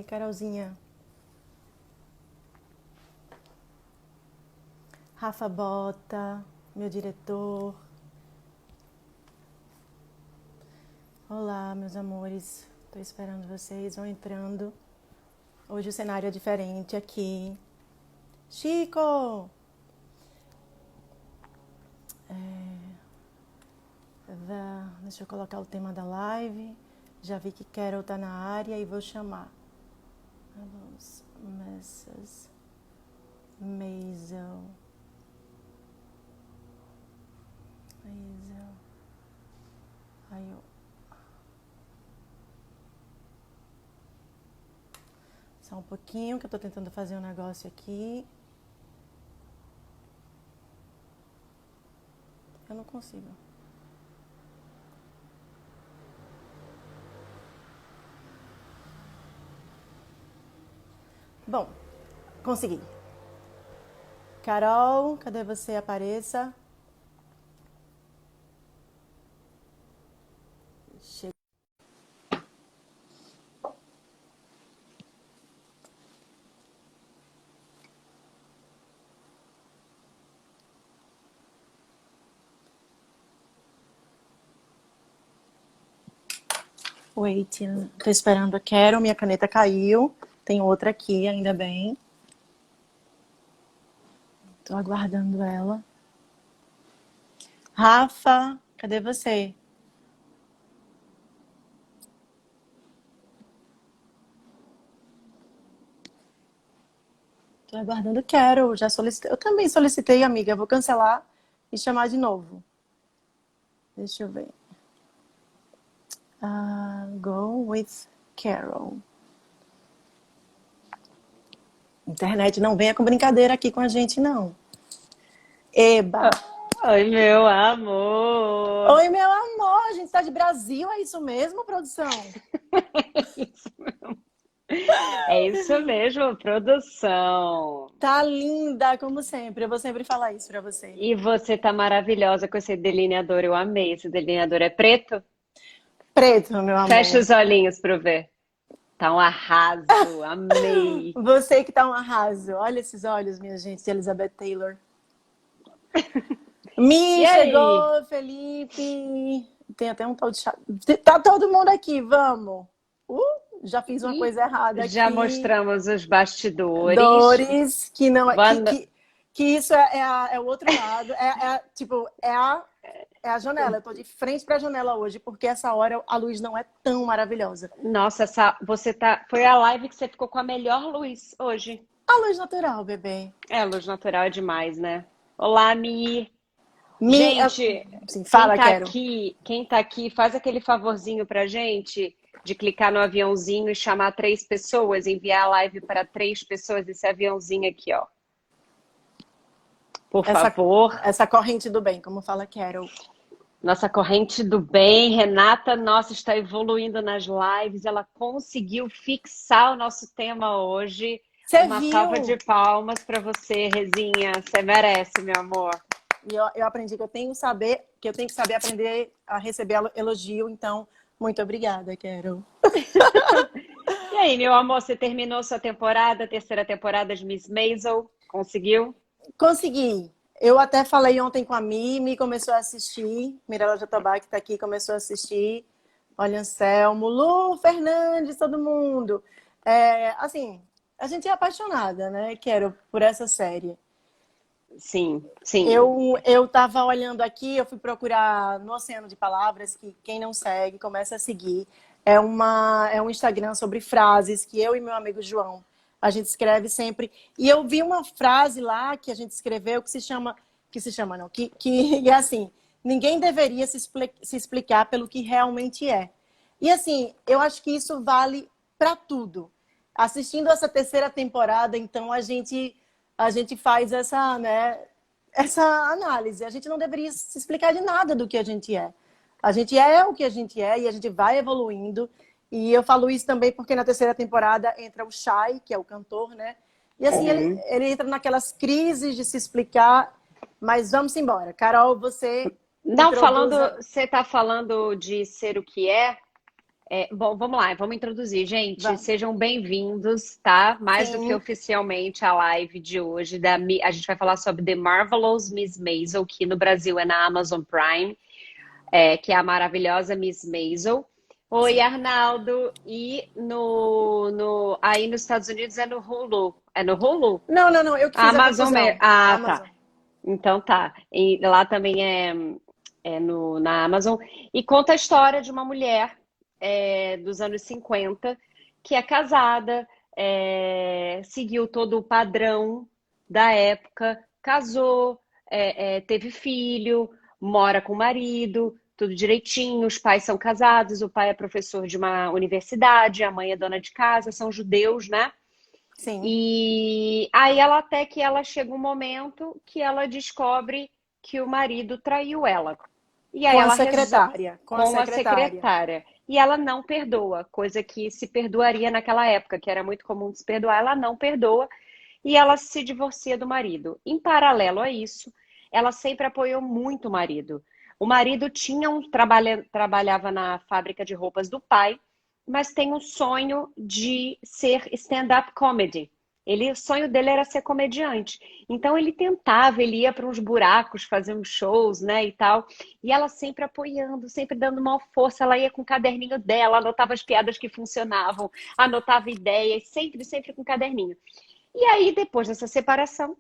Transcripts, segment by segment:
Oi, Carolzinha. Rafa Bota, meu diretor. Olá, meus amores. Tô esperando vocês, vão entrando. Hoje o cenário é diferente aqui. Chico! Deixa eu colocar o tema da live. Já vi que Carol tá na área e vou chamar. Vamos, Mrs. Maisel. Maisel. Aí eu... Só um pouquinho que eu tô tentando fazer um negócio aqui. Eu não consigo. Bom, consegui. Carol, cadê você? Apareça. Chega. Waiting. Tô esperando a Carol, minha caneta caiu. Tem outra aqui, ainda bem. Tô aguardando ela. Rafa, cadê você? Tô aguardando Carol. Já solicitei. Eu também solicitei, amiga. Vou cancelar e chamar de novo. Deixa eu ver. Go with Carol. Internet, não venha com brincadeira aqui com a gente, não. Eba! Oi, meu amor! Oi, meu amor! A gente tá de Brasil, é isso mesmo, produção? É isso mesmo, produção. Tá linda, como sempre. Eu vou sempre falar isso pra você. E você tá maravilhosa com esse delineador. Eu amei. Esse delineador é preto? Preto, meu Fecha amor. os olhinhos pra eu ver. Tá um arraso. Amei. Você que tá um arraso. Olha esses olhos, minha gente, de Elizabeth Taylor. E Mi aí? chegou, Felipe. Tem até um tal de chato. Tá todo mundo aqui, vamos. Já fiz uma E coisa errada já aqui. mostramos os bastidores. Dores, que não é. Boa no- Que isso é o outro lado. Tipo, é a janela. Eu tô de frente pra janela hoje, porque essa hora a luz não é tão maravilhosa. Nossa, você tá. Foi a live que você ficou com a melhor luz hoje. A luz natural, bebê. É, luz natural é demais, né? Olá, Mi. Me, Gente, sim, fala, quero. quem tá aqui, faz aquele favorzinho pra gente de clicar no aviãozinho e chamar 3 pessoas, enviar a live para 3 pessoas, esse aviãozinho aqui, ó. Por Essa, favor. essa corrente do bem, como fala Carol. Nossa corrente do bem, Renata, nossa, está evoluindo nas lives. Ela conseguiu fixar o nosso tema hoje. Você Uma salva de viu? palmas para você, Rezinha. Você merece, meu amor. E eu aprendi que eu tenho que saber aprender a receber elogio, então, muito obrigada, Carol. E aí, meu amor, você terminou sua temporada, a terceira temporada de Miss Maisel? Conseguiu? Consegui. Eu até falei ontem com a Mi começou a assistir. Mirella Jatobá, que tá aqui, começou a assistir. Olha, Anselmo, Lu, Fernandes, todo mundo. Assim, a gente é apaixonada, né, Carol, por essa série. Sim, sim. Eu tava olhando aqui, eu fui procurar no Oceano de Palavras, que quem não segue, começa a seguir. É um Instagram sobre frases que eu e meu amigo João, a gente escreve sempre. E eu vi uma frase lá que a gente escreveu que se chama não, que é assim, ninguém deveria se explicar pelo que realmente é. E assim, eu acho que isso vale para tudo. Assistindo essa terceira temporada, então a gente faz essa, né, essa análise. A gente não deveria se explicar de nada do que a gente é. A gente é o que a gente é e a gente vai evoluindo. E eu falo isso também porque na terceira temporada entra o Shai, que é o cantor, né? E assim, Uhum. ele entra naquelas crises de se explicar, mas vamos embora. Carol, você Não, introduz a... você está falando de ser o que é. Bom, vamos lá, vamos introduzir. Gente, Vamos. sejam bem-vindos, tá? Mais do que Sim, oficialmente a live de hoje. A gente vai falar sobre The Marvelous Miss Maisel, que no Brasil é na Amazon Prime, que é a maravilhosa Miss Maisel. Oi, sim. Arnaldo. E aí nos Estados Unidos é no Hulu. É no Hulu? Não, não, não, eu que A fiz a Amazon confusão. Ah, tá. Amazon. Então tá. E lá também na Amazon. E conta a história de uma mulher dos anos 50 que é casada, seguiu todo o padrão da época, casou, teve filho, mora com o marido, tudo direitinho. Os pais são casados, o pai é professor de uma universidade, a mãe é dona de casa, são judeus, né? Sim, E aí até que ela chega um momento que ela descobre que o marido traiu ela. E aí com a ela resolve secretária, com a com a secretária. secretária. E ela não perdoa, coisa que se perdoaria naquela época, que era muito comum de se perdoar, ela não perdoa e ela se divorcia do marido. Em paralelo a isso, ela sempre apoiou muito o marido. O marido trabalhava na fábrica de roupas do pai, mas tem um sonho de ser stand-up comedy. O sonho dele era ser comediante. Então ele tentava, ele ia para uns buracos fazer uns shows, né, e tal. E ela sempre apoiando, sempre dando uma força. Ela ia com o caderninho dela, anotava as piadas que funcionavam, anotava ideias, sempre, sempre com o caderninho. E aí, depois dessa separação,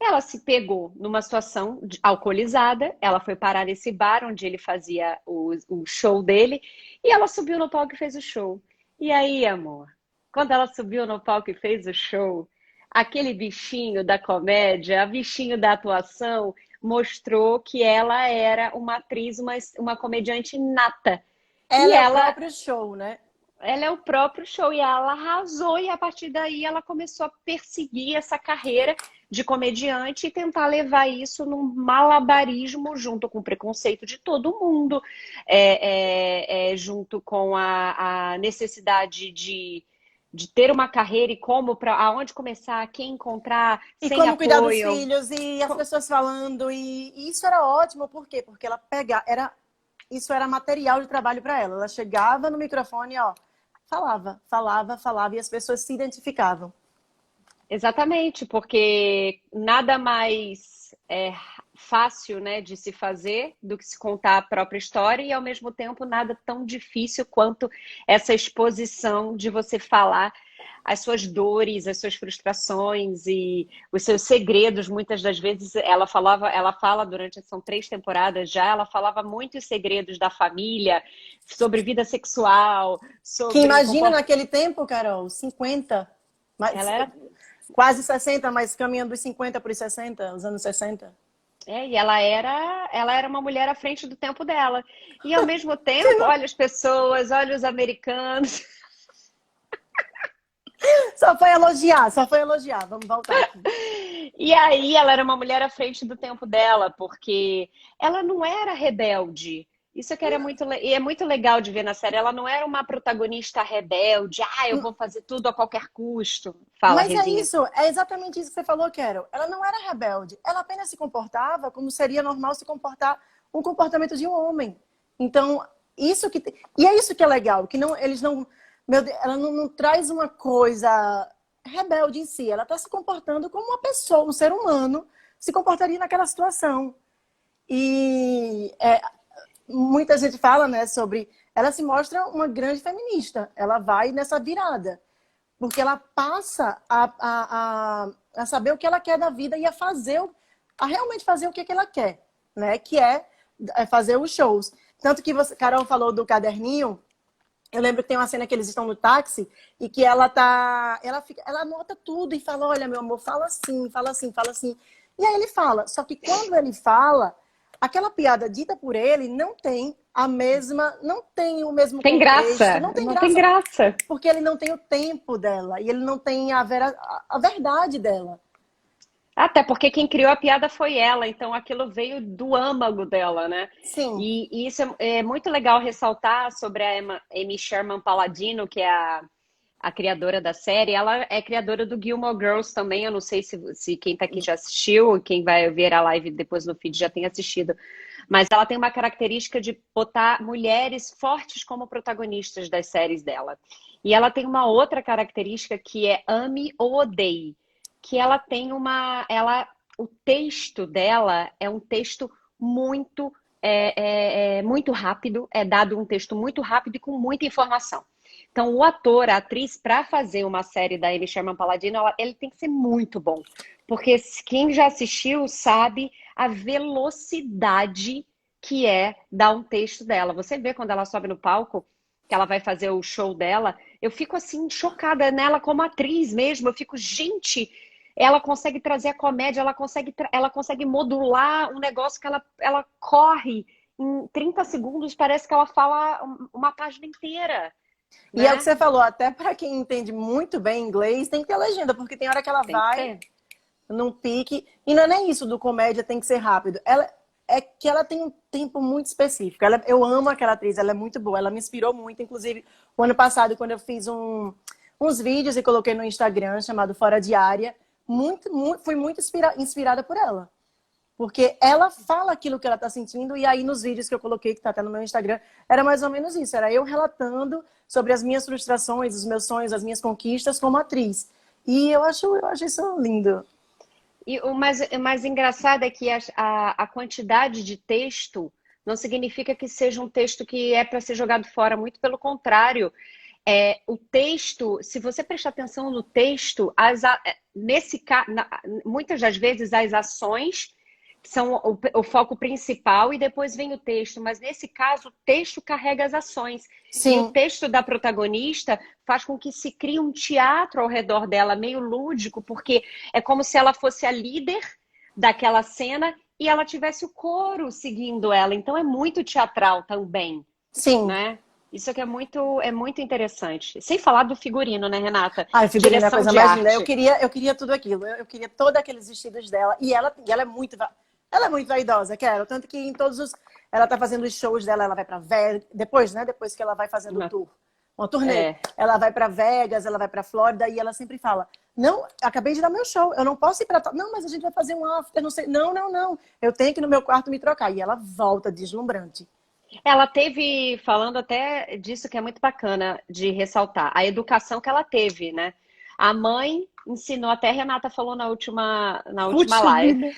ela se pegou numa situação alcoolizada. Ela foi parar nesse bar onde ele fazia o show dele. E ela subiu no palco e fez o show. E aí, amor, quando ela subiu no palco e fez o show, aquele bichinho da comédia, a bichinho da atuação, mostrou que ela era uma atriz, uma comediante nata. E Ela é o próprio show, né? ela é o próprio show e ela arrasou, e a partir daí ela começou a perseguir essa carreira de comediante e tentar levar isso num malabarismo junto com o preconceito de todo mundo, junto com a necessidade de ter uma carreira e como para aonde começar, quem encontrar, E sem como cuidar dos apoio. filhos, e as pessoas falando, e isso era ótimo, por quê? Porque ela isso era material de trabalho para ela. Ela chegava no microfone, ó, falava, falava, falava, e as pessoas se identificavam. Exatamente, porque nada mais fácil, né, de se fazer do que se contar a própria história e, ao mesmo tempo, nada tão difícil quanto essa exposição de você falar as suas dores, as suas frustrações e os seus segredos. Muitas das vezes ela fala durante, são 3 temporadas já, ela falava muitos segredos da família, sobre vida sexual, Que sobre imagina comportamento. naquele tempo, Carol, 50, Ela mas, era quase 60, mas caminhando dos 50 para os 60, os anos 60. E ela era uma mulher à frente do tempo dela. E ao mesmo tempo, olha as pessoas, olha os americanos. Só foi elogiar. Vamos voltar aqui. E aí ela era uma mulher à frente do tempo dela, porque ela não era rebelde. Isso que era e é muito legal de ver na série. Ela não era uma protagonista rebelde. Ah, eu vou fazer tudo a qualquer custo. Fala, Mas é Rezinha. isso, é exatamente isso que você falou, Carol. Ela não era rebelde, ela apenas se comportava como seria normal se comportar um comportamento de um homem. Então, e é isso que é legal, que não, eles não, meu Deus, ela não traz uma coisa rebelde em si, ela está se comportando como uma pessoa, um ser humano se comportaria naquela situação. E muita gente fala, né, sobre ela se mostra uma grande feminista, ela vai nessa virada. Porque ela passa a saber o que ela quer da vida e a realmente fazer o que ela quer, né? Que é fazer os shows. Tanto que Carol falou do caderninho, eu lembro que tem uma cena que eles estão no táxi e que ela anota tudo e fala, olha, meu amor, fala assim, fala assim, fala assim. E aí ele fala, só que quando ele fala, aquela piada dita por ele não tem não tem o mesmo Tem contexto, graça? não tem Não tem graça graça. porque ele não tem o tempo dela e ele não tem a verdade dela. Até porque quem criou a piada foi ela, então aquilo veio do âmago dela, né? Sim, E isso é muito legal ressaltar sobre a Amy Sherman Palladino, que é a criadora da série, ela é criadora do Gilmore Girls também. Eu não sei se quem tá aqui já assistiu, quem vai ver a live depois no feed já tem assistido. Mas ela tem uma característica de botar mulheres fortes como protagonistas das séries dela. E ela tem uma outra característica que é ame ou odeie, que ela tem o texto dela é um texto muito muito rápido, é dado um texto muito rápido e com muita informação. Então, o ator, a atriz, para fazer uma série da Amy Sherman Palladino, ele tem que ser muito bom. Porque quem já assistiu sabe a velocidade que é dar um texto dela. Você vê quando ela sobe no palco, que ela vai fazer o show dela, eu fico assim, chocada nela como atriz mesmo. Eu fico, gente, ela consegue trazer a comédia, ela consegue modular um negócio que ela corre em 30 segundos, parece que ela fala uma página inteira. E é o que você falou, até para quem entende muito bem inglês, tem que ter legenda, porque tem hora que ela vai num pique, e não é nem isso do comédia tem que ser rápido. É que ela tem um tempo muito específico. Eu amo aquela atriz, ela é muito boa, ela me inspirou muito, inclusive o ano passado, quando eu fiz uns vídeos e coloquei no Instagram, chamado Fora de Área, fui muito inspirada por ela. Porque ela fala aquilo que ela tá sentindo, e aí nos vídeos que eu coloquei, que tá até no meu Instagram, era mais ou menos isso. Era eu relatando sobre as minhas frustrações, os meus sonhos, as minhas conquistas como atriz. E eu acho isso lindo. E o mais engraçado é que a quantidade de texto não significa que seja um texto que é para ser jogado fora, muito pelo contrário. O texto, se você prestar atenção no texto, muitas das vezes as ações são o foco principal e depois vem o texto, mas nesse caso o texto carrega as ações. Sim. E o texto da protagonista faz com que se crie um teatro ao redor dela, meio lúdico, porque é como se ela fosse a líder daquela cena e ela tivesse o coro seguindo ela. Então é muito teatral também. Sim. Né? Isso que é muito interessante. Sem falar do figurino, né, Renata? O figurino é a coisa mais linda. Eu queria tudo aquilo. Eu queria todos aqueles vestidos dela. E ela é muito... Ela é muito vaidosa, quero. Tanto que em todos os... Ela tá fazendo os shows dela, ela vai pra Vegas. Depois, né? Depois que ela vai fazendo o tour. Uma turnê. Ela vai pra Vegas, ela vai pra Flórida e ela sempre fala: não, acabei de dar meu show, eu não posso ir pra... Não, mas a gente vai fazer um after, não sei. Não. Eu tenho que ir no meu quarto me trocar. E ela volta deslumbrante. Ela teve, falando até disso que é muito bacana de ressaltar, a educação que ela teve, né? A mãe ensinou, até a Renata falou na última live.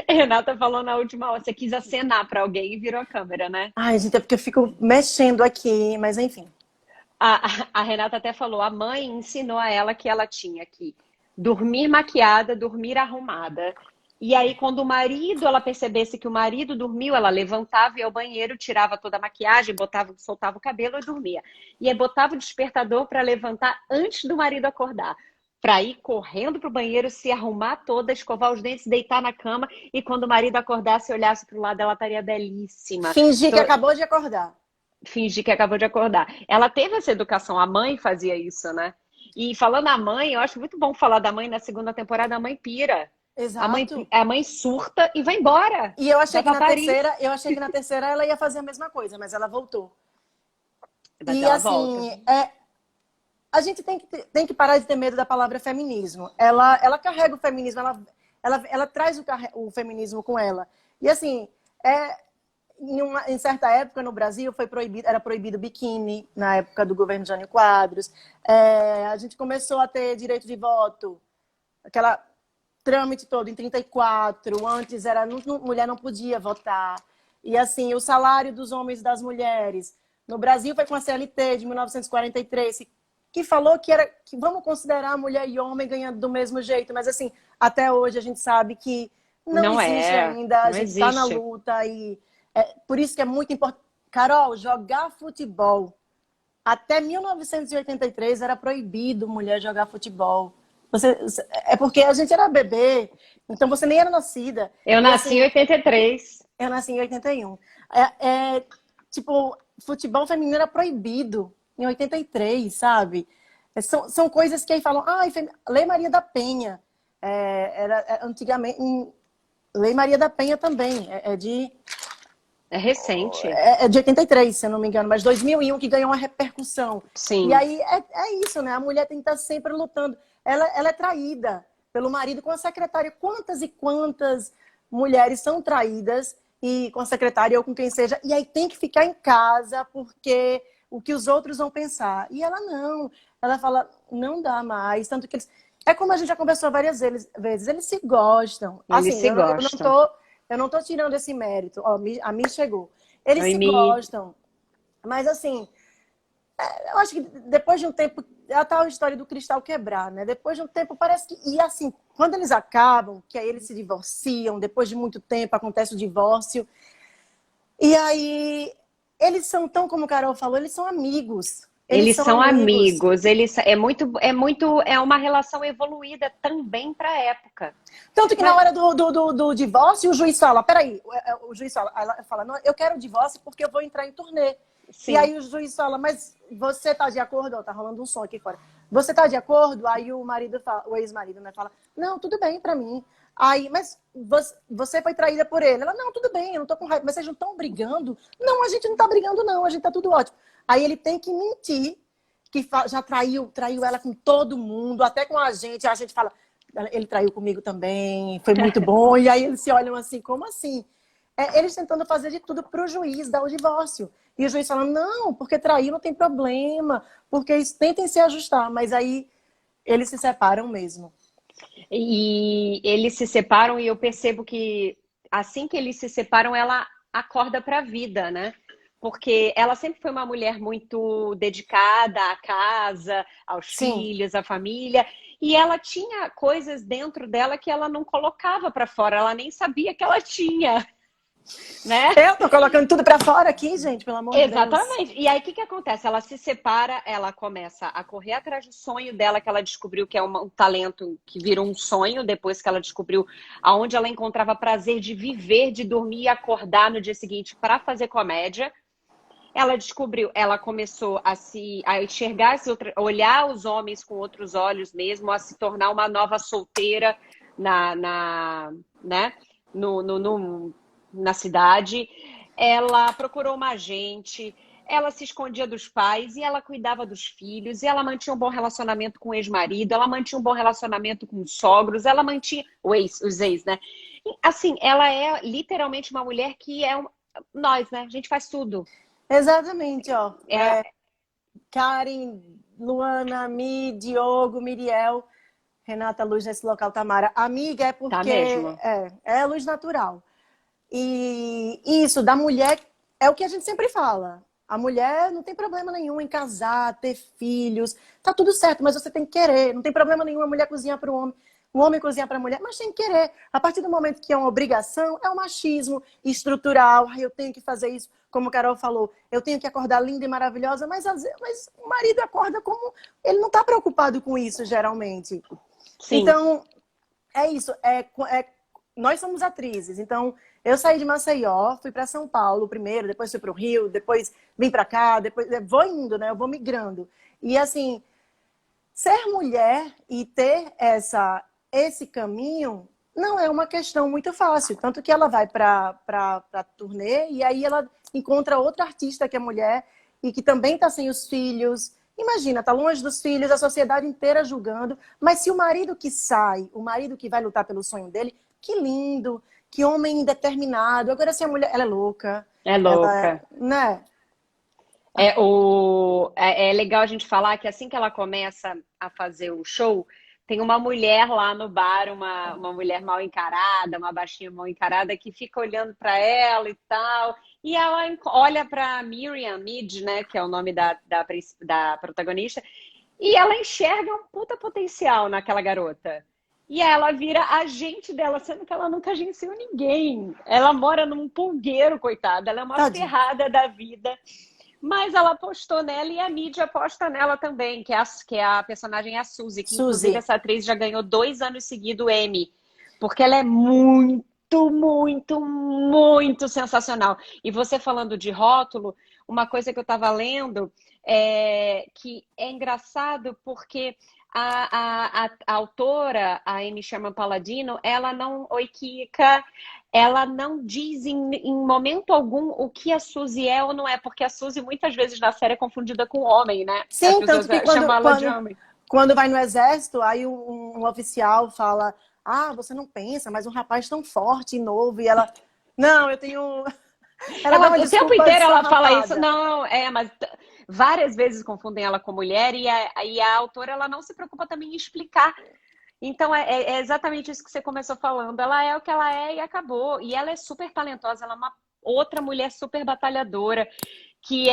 Renata falou na última live, você quis acenar para alguém e virou a câmera, né? Ai, gente, é porque eu fico mexendo aqui, mas enfim. A Renata até falou, a mãe ensinou a ela que ela tinha que dormir maquiada, dormir arrumada. E aí, quando ela percebesse que o marido dormiu, ela levantava, ia ao banheiro, tirava toda a maquiagem, soltava o cabelo e dormia. E aí botava o despertador para levantar antes do marido acordar. Para ir correndo para o banheiro, se arrumar toda, escovar os dentes, deitar na cama. E quando o marido acordasse, olhasse para o lado, ela estaria belíssima. Fingir que acabou de acordar. Fingir que acabou de acordar. Ela teve essa educação, a mãe fazia isso, né? E falando a mãe, eu acho muito bom falar da mãe na segunda temporada, a mãe pira. Exato. A mãe surta e vai embora. E eu achei que na terceira ela ia fazer a mesma coisa, mas ela voltou. Mas e ela assim, a gente tem que parar de ter medo da palavra feminismo. Ela carrega o feminismo, ela traz o feminismo com ela. E assim, em certa época no Brasil era proibido biquíni, na época do governo Jânio Quadros. A gente começou a ter direito de voto, aquela trâmite todo em 34, antes mulher não podia votar. E assim, o salário dos homens e das mulheres. No Brasil foi com a CLT de 1943, que falou que vamos considerar mulher e homem ganhando do mesmo jeito, mas assim, até hoje a gente sabe que não existe ainda, a gente está na luta e por isso que é muito importante. Carol, jogar futebol. Até 1983 era proibido mulher jogar futebol. É porque a gente era bebê, então você nem era nascida. Eu nasci em 83. Eu nasci em 81. Tipo, futebol feminino era proibido em 83, sabe? São coisas que aí falam, Lei Maria da Penha. Era antigamente. Lei Maria da Penha também. É recente. É de 83, se eu não me engano, mas 2001 que ganhou uma repercussão. E Sim. aí é isso, né? A mulher tem que estar sempre lutando. Ela é traída pelo marido com a secretária. Quantas e quantas mulheres são traídas e com a secretária ou com quem seja, e aí tem que ficar em casa porque o que os outros vão pensar. E ela não. Ela fala, não dá mais. Tanto que eles. É como a gente já conversou várias vezes, eles se gostam. Eles Assim, se gostam. eu não tô tirando esse mérito. Ó, a mim chegou. Eles Oi, se Mi. gostam, mas assim, eu acho que depois de um tempo, é a tal história do cristal quebrar, né? Depois de um tempo parece que. E assim, quando eles acabam, que aí eles se divorciam, depois de muito tempo acontece o divórcio. E aí, eles são tão, como o Carol falou, eles são amigos. Eles Eles são são amigos. amigos, é uma relação evoluída também para a época. Tanto que na Mas, hora do divórcio, o juiz fala, peraí, o juiz fala, ela fala, não, eu quero o divórcio porque eu vou entrar em turnê. E sim, aí o juiz fala, mas você tá de acordo? Ó, tá rolando um som aqui fora. Você tá de acordo? Aí o marido fala, o ex-marido, né, fala, não, tudo bem pra mim. Aí, mas você foi traída por ele. Ela, não, tudo bem, eu não tô com raiva. Mas vocês não estão brigando? Não, a gente não tá brigando, não, a gente tá tudo ótimo. Aí ele tem que mentir que já traiu ela com todo mundo, até com a gente fala, ele traiu comigo também, foi muito bom. E aí eles se olham assim, como assim? Eles tentando fazer de tudo para o juiz dar o divórcio. E o juiz falando, não, porque traiu não tem problema, porque eles tentem se ajustar, mas aí eles se separam mesmo. e eles se separam e eu percebo que assim que eles se separam, ela acorda para a vida, né? Porque ela sempre foi uma mulher muito dedicada à casa, aos Sim. filhos, à família, e ela tinha coisas dentro dela que ela não colocava para fora, ela nem sabia que ela tinha, né? Eu tô colocando tudo para fora aqui, gente, pelo amor de Deus. Exatamente. E aí, o que que acontece? Ela se separa, ela começa a correr atrás do sonho dela, que ela descobriu que é um talento que virou um sonho, depois que ela descobriu aonde ela encontrava prazer de viver, de dormir e acordar no dia seguinte para fazer comédia. Ela descobriu, ela começou a enxergar, olhar os homens com outros olhos mesmo, a se tornar uma nova solteira né, na cidade. Ela procurou uma agente, ela se escondia dos pais e ela cuidava dos filhos, e ela mantinha um bom relacionamento com o ex-marido, ela mantinha um bom relacionamento com os sogros, ela mantinha os ex, né? E, assim, ela é literalmente uma mulher que nós, né? A gente faz tudo. Exatamente, ó. É, Karen, Luana, Mi, Diogo, Miriel, Renata Luz nesse local, Tamara. Amiga é tá porque mesmo. é luz natural. E isso da mulher é o que a gente sempre fala. A mulher não tem problema nenhum em casar, ter filhos, tá tudo certo, mas você tem que querer. Não tem problema nenhum a mulher cozinhar para o homem cozinhar para a mulher, mas tem que querer. A partir do momento que é uma obrigação, é o machismo estrutural. Ai, eu tenho que fazer isso, como a Carol falou, eu tenho que acordar linda e maravilhosa, mas o marido acorda como. Ele não está preocupado com isso, geralmente. Sim. Então, é isso. Nós somos atrizes, então eu saí de Maceió, fui para São Paulo primeiro, depois fui para o Rio, depois vim para cá, depois vou indo, né? Eu vou migrando. E assim, ser mulher e ter esse caminho não é uma questão muito fácil. Tanto que ela vai para turnê e aí ela encontra outra artista que é mulher e que também está sem os filhos. Imagina, tá longe dos filhos, a sociedade inteira julgando. Mas se o marido que sai, o marido que vai lutar pelo sonho dele, que lindo, que homem determinado. Agora, se a mulher, ela é louca, É ela, louca. né? É legal a gente falar que assim que ela começa a fazer o show, tem uma mulher lá no bar, uma mulher mal encarada, uma baixinha mal encarada, que fica olhando para ela e tal. E ela olha para Miriam Mead, né, que é o nome da protagonista, e ela enxerga um puta potencial naquela garota. E ela vira agente dela, sendo que ela nunca agenciou ninguém. Ela mora num pulgueiro, coitada. Ela é uma Tadinha. ferrada da vida. Mas ela apostou nela e a mídia aposta nela também, que a personagem é a Suzy, que inclusive Suzy. essa atriz já ganhou 2 anos seguidos o Emmy, porque ela é muito, muito, muito sensacional. E você falando de rótulo, uma coisa que eu estava lendo é que é engraçado porque a autora, a Amy Sherman Palladino, ela não, oi Kika, ela não diz em momento algum o que a Suzy é ou não é, porque a Suzy muitas vezes na série é confundida com homem, né? As Sim, tanto pessoas que chamam ela de homem. quando vai no exército, aí um oficial fala, ah, você não pensa, mas um rapaz tão forte e novo, e ela, não, eu tenho... Ela dá Ela, uma o tempo desculpa inteiro ela fala isso, esfarrapada. não, mas várias vezes confundem ela com mulher e a autora ela não se preocupa também em explicar. Então é exatamente isso que você começou falando. Ela é o que ela é e acabou. E ela é super talentosa, ela é uma outra mulher super batalhadora que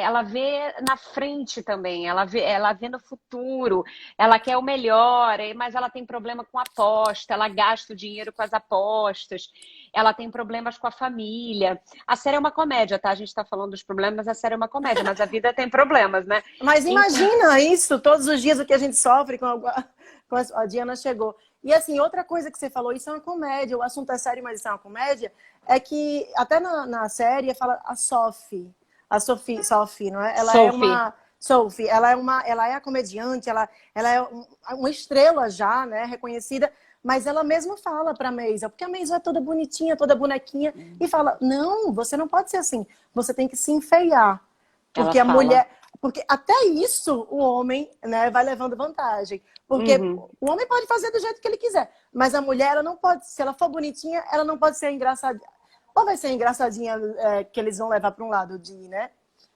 ela vê na frente também, ela vê no futuro, ela quer o melhor, mas ela tem problema com aposta, ela gasta o dinheiro com as apostas, ela tem problemas com a família. A série é uma comédia, tá? A gente tá falando dos problemas, mas a série é uma comédia, mas a vida tem problemas, né? Mas Então, imagina isso, todos os dias o que a gente sofre a Diana chegou. E assim, outra coisa que você falou, isso é uma comédia, o assunto é sério, mas isso é uma comédia, é que até na série fala a Sophie, não é? Ela é Sophie, uma Sophie, ela é a comediante, ela é uma estrela já, né, reconhecida, mas ela mesma fala pra Maisel, porque a Maisel é toda bonitinha, toda bonequinha, e fala, não, você não pode ser assim, você tem que se enfeiar. ela Porque a fala. mulher. Porque até isso o homem, né, vai levando vantagem. Porque Uhum. o homem pode fazer do jeito que ele quiser. Mas a mulher, ela não pode, se ela for bonitinha, ela não pode ser engraçadinha. Ou vai ser engraçadinha que eles vão levar para um lado de, né?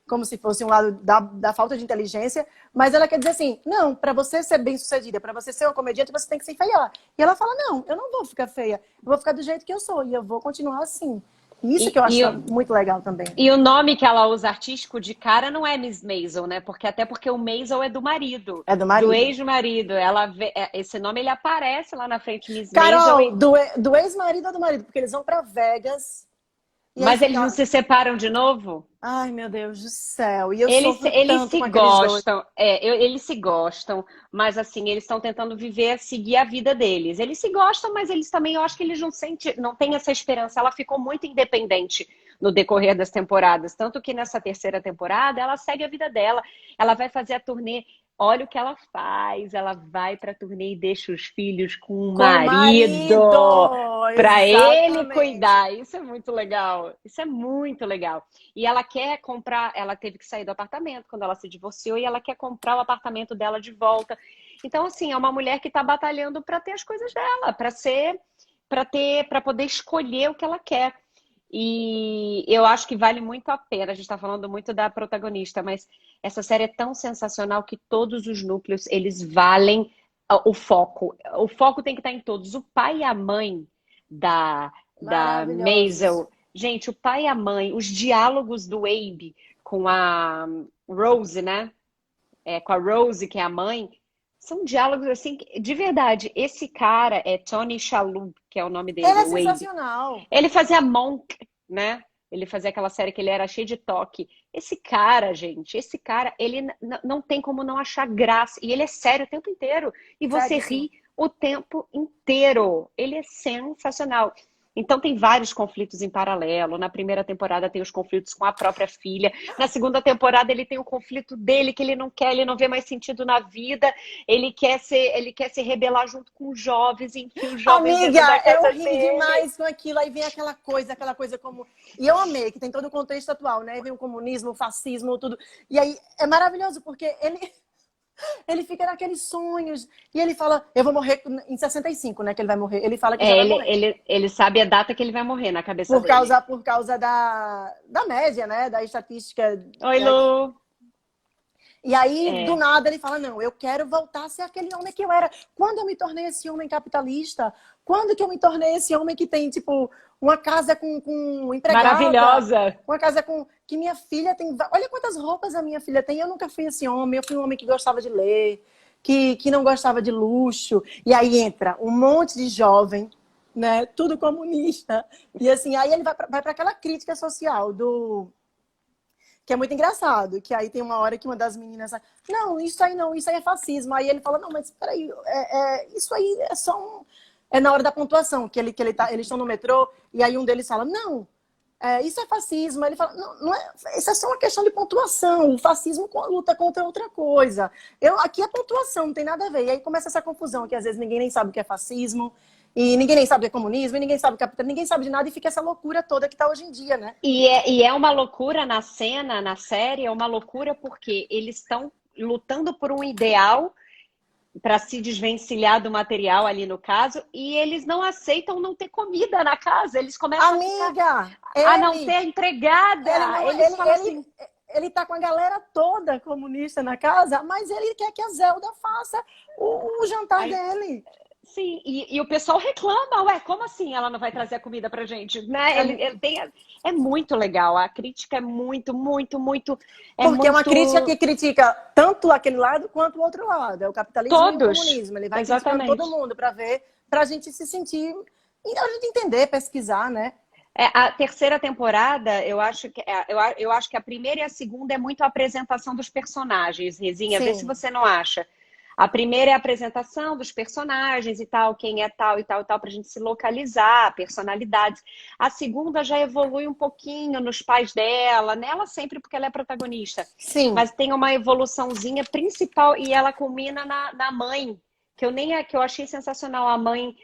Como se fosse um lado da falta de inteligência. Mas ela quer dizer assim: não, para você ser bem sucedida, para você ser uma comediante, você tem que se enfeiar. E ela fala: não, eu não vou ficar feia. Eu vou ficar do jeito que eu sou. E eu vou continuar assim. Isso que E, eu e, acho muito legal também. e o nome que ela usa artístico de cara não é Miss Maisel, né? Até porque o Maisel é do marido, É do do marido. ex-marido. Esse nome ele aparece lá na frente, Miss Maisel, Carol, do ex-marido ou do marido? Porque eles vão pra Vegas e aí mas eles não fica. se separam de novo? Ai, meu Deus do céu. E eu Eles, sofro eles tanto se com aqueles dois. gostam, eles se gostam, mas assim, eles estão tentando viver, seguir a vida deles. Eles se gostam, mas eles também, eu acho que eles não têm essa esperança. Ela ficou muito independente no decorrer das temporadas, tanto que nessa terceira temporada ela segue a vida dela, ela vai fazer a turnê. Olha o que ela faz, ela vai para a turnê e deixa os filhos com o Com o marido marido! para ele Exatamente. cuidar. Isso é muito legal. Isso é muito legal. E ela quer comprar, ela teve que sair do apartamento quando ela se divorciou e ela quer comprar o apartamento dela de volta. Então, assim, é uma mulher que está batalhando para ter as coisas dela, para poder escolher o que ela quer. E eu acho que vale muito a pena. A gente está falando muito da protagonista, mas essa série é tão sensacional que todos os núcleos eles valem o foco. O foco tem que estar em todos. O pai e a mãe da Maravilhosos. Maisel. Gente, o pai e a mãe, os diálogos do Abe com a Rose, né? Com a Rose, que é a mãe, são diálogos assim, de verdade. Esse cara é Tony Shalhoub, que é o nome Ele dele, é o Abe. sensacional. Ele fazia Monk, né? Ele fazia aquela série que ele era cheio de toque. Esse cara, gente, ele não tem como não achar graça. E ele é sério o tempo inteiro. E você Seríssimo. ri o tempo inteiro. Ele é sensacional. Então tem vários conflitos em paralelo. Na primeira temporada tem os conflitos com a própria filha. Na segunda temporada ele tem o conflito dele que ele não quer, ele não vê mais sentido na vida. Ele quer se rebelar junto com os jovens, enfia os jovens Amiga, dentro da eu casa ri dele. demais com aquilo. Aí vem aquela coisa como. E eu amei, que tem todo o contexto atual, né? Vem o comunismo, o fascismo, tudo. E aí é maravilhoso, porque ele fica naqueles sonhos. E ele fala, eu vou morrer em 65, né? Que ele vai morrer. Ele fala que já vai Ele, morrer. ele, ele sabe a data que ele vai morrer na cabeça dele. Por causa da média, né? Da estatística. Oi, Lu. E aí, do É, nada, ele fala, não, eu quero voltar a ser aquele homem que eu era. Quando eu me tornei esse homem capitalista? Quando que eu me tornei esse homem que tem, tipo, uma casa com empregada? maravilhosa. Uma casa com... Que minha filha tem... Olha quantas roupas a minha filha tem. Eu nunca fui esse homem. Eu fui um homem que gostava de ler, que não gostava de luxo. E aí entra um monte de jovem, né? Tudo comunista. E assim, aí ele vai para aquela crítica social do... Que é muito engraçado, que aí tem uma hora que uma das meninas fala, não, isso aí não, isso aí é fascismo. Aí ele fala, não, mas peraí, isso aí é só um... É na hora da pontuação, que eles estão no metrô, e aí um deles fala, não, isso é fascismo. Ele fala, não, não é, isso é só uma questão de pontuação. O fascismo luta contra outra coisa. Aqui é pontuação, não tem nada a ver. E aí começa essa confusão, que às vezes ninguém nem sabe o que é fascismo, e ninguém nem sabe o que é comunismo, e ninguém sabe o que é capitalismo, ninguém sabe de nada, e fica essa loucura toda que está hoje em dia, né? E é uma loucura na cena, na série, é uma loucura porque eles estão lutando por um ideal para se desvencilhar do material ali no caso, e eles não aceitam não ter comida na casa, eles começam Amiga, a não ter empregada. Eles falam assim, ele tá com a galera toda comunista na casa, mas ele quer que a Zelda faça o jantar dele. Sim, e o pessoal reclama, ué, como assim ela não vai trazer a comida pra gente? Né? É muito legal, a crítica é muito. Porque é uma crítica que critica tanto aquele lado quanto o outro lado, é o capitalismo e o comunismo. Ele vai criticando todo mundo pra gente se sentir, a gente entender, pesquisar, né? A terceira temporada, eu acho que a primeira e a segunda é muito a apresentação dos personagens, Rezinha, vê se você não acha. A primeira é a apresentação dos personagens e tal, quem é tal e tal, pra gente se localizar, personalidades. A segunda já evolui um pouquinho nos pais dela, nela sempre porque ela é protagonista. Sim. Mas tem uma evoluçãozinha principal e ela culmina na mãe, que eu achei sensacional. A mãe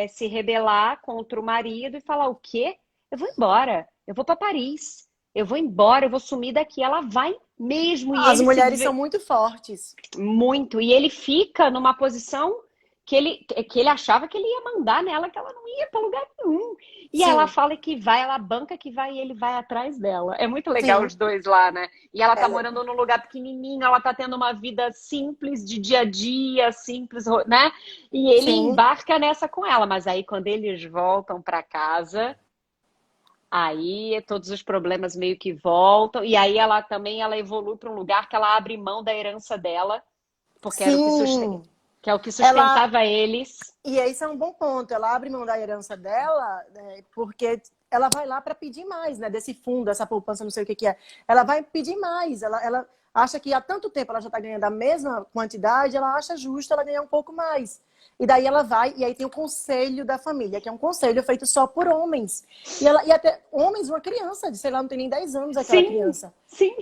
se rebelar contra o marido e falar o quê? Eu vou embora, eu vou para Paris, eu vou embora, eu vou sumir daqui. Ela vai mesmo. E as mulheres são muito fortes. Muito. E ele fica numa posição que ele achava que ele ia mandar nela, que ela não ia para lugar nenhum. E ela fala que vai, ela banca que vai e ele vai atrás dela. É muito legal os dois lá, né? E ela tá morando num lugar pequenininho, ela tá tendo uma vida simples, de dia a dia, simples, né? E ele embarca nessa com ela. Mas aí quando eles voltam para casa, aí todos os problemas meio que voltam. E aí ela evolui para um lugar que ela abre mão da herança dela, porque era o que sustentava eles. E esse é um bom ponto. Ela abre mão da herança dela, né, porque ela vai lá para pedir mais, né? Desse fundo, essa poupança, não sei o que é. Ela vai pedir mais. Ela acha que há tanto tempo ela já está ganhando a mesma quantidade, ela acha justo ela ganhar um pouco mais. E daí ela vai, e aí tem o conselho da família, que é um conselho feito só por homens. E até homens, uma criança, de sei lá, não tem nem 10 anos aquela criança. Sim.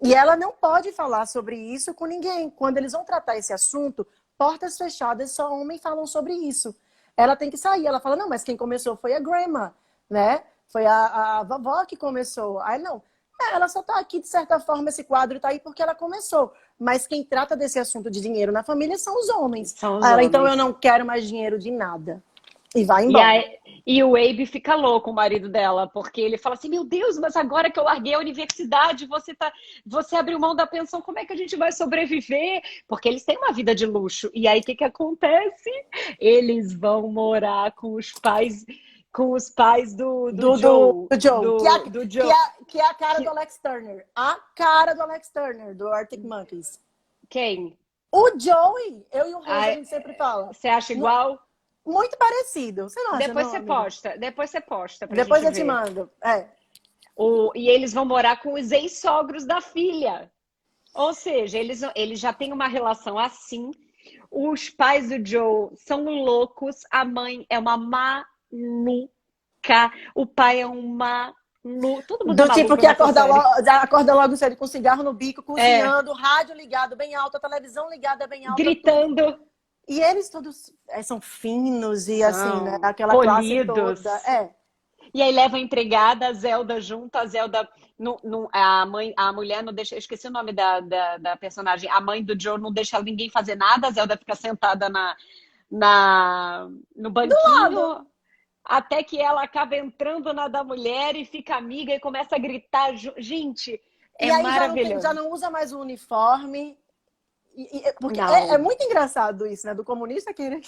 E ela não pode falar sobre isso com ninguém. Quando eles vão tratar esse assunto, portas fechadas, só homens falam sobre isso. Ela tem que sair. Ela fala, não, mas quem começou foi a grandma, né? Foi a vovó que começou. Aí não, ela só tá aqui, de certa forma, esse quadro tá aí porque ela começou. Mas quem trata desse assunto de dinheiro na família são os homens. Então eu não quero mais dinheiro de nada. E vai embora. E o Abe fica louco, o marido dela, porque ele fala assim, meu Deus, mas agora que eu larguei a universidade, você abriu mão da pensão, como é que a gente vai sobreviver? Porque eles têm uma vida de luxo. E aí, o que acontece? Eles vão morar com os pais do Joe. Que é a cara do Alex Turner. A cara do Alex Turner, do Arctic Monkeys. Quem? O Joey. Eu e o Rosa, a gente sempre fala. Você acha igual? Muito parecido. Você não acha, Depois não, você amiga? posta. Depois você posta pra Depois gente eu te ver. mando. E eles vão morar com os ex-sogros da filha. Ou seja, eles já têm uma relação assim. Os pais do Joe são loucos. A mãe é uma maluca. O pai é um maluco. Todo mundo do tipo que acorda logo cedo com cigarro no bico, cozinhando, rádio ligado bem alto, a televisão ligada bem alta. Gritando. Tudo. E eles todos são finos e assim, né? Aquela polidos. Classe toda. E aí leva a empregada, a Zelda junto, a Zelda, a mulher não deixa, eu esqueci o nome da personagem, a mãe do Joe não deixa ninguém fazer nada, a Zelda fica sentada no banquinho, até que ela acaba entrando na da mulher e fica amiga e começa a gritar, gente, maravilhoso. Já não usa mais o uniforme, porque é muito engraçado isso, né? Do comunista querer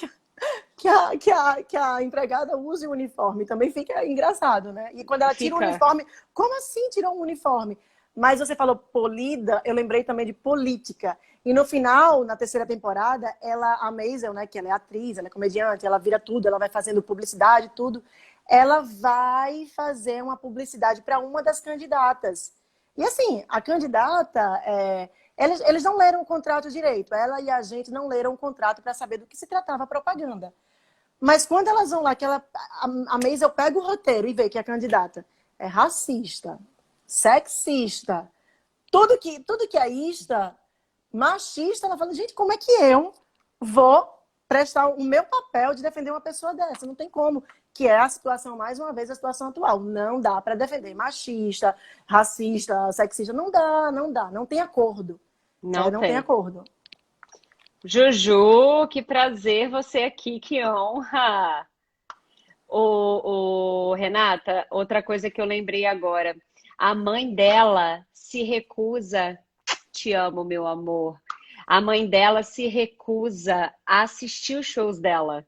que a empregada use o uniforme. Também fica engraçado, né? E quando ela tira o uniforme... Como assim tirou um uniforme? Mas você falou polida, eu lembrei também de política. E no final, na terceira temporada, a Maisel, né? Que ela é atriz, ela é comediante, ela vira tudo, ela vai fazendo publicidade, tudo. Ela vai fazer uma publicidade para uma das candidatas. E assim, a candidata... Eles não leram o contrato direito. Ela e a gente não leram o contrato para saber do que se tratava a propaganda. Mas quando elas vão lá, a Maisel pega o roteiro e vê que a candidata é racista, sexista, tudo que é ista, machista, ela fala, gente, como é que eu vou prestar o meu papel de defender uma pessoa dessa? Não tem como, que é a situação, mais uma vez, a situação atual. Não dá para defender machista, racista, sexista, não tem acordo. Não Não tem tem. acordo. Juju, que prazer você aqui, que honra. Renata, outra coisa que eu lembrei agora. A mãe dela se recusa. Te amo, meu amor. A mãe dela se recusa a assistir os shows dela.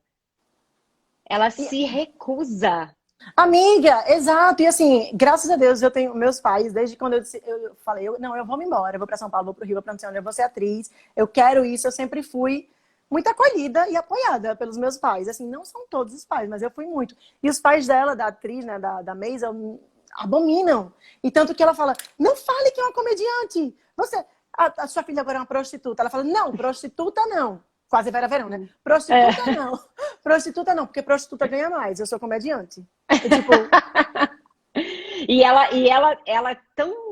Ela se recusa. Amiga, exato. E assim, graças a Deus, eu tenho meus pais, desde quando eu falei, não, eu vou me embora, eu vou para São Paulo, vou para o Rio, vou para onde eu vou ser atriz, eu quero isso, eu sempre fui muito acolhida e apoiada pelos meus pais. Assim, não são todos os pais, mas eu fui muito. E os pais dela, da atriz, né, da Maisel, abominam. E tanto que ela fala, não fale que é uma comediante. A sua filha agora é uma prostituta. Ela fala, não, prostituta não. Quase Vera Verão, né? Prostituta não. Prostituta não, porque prostituta ganha mais. Eu sou comediante. E, tipo,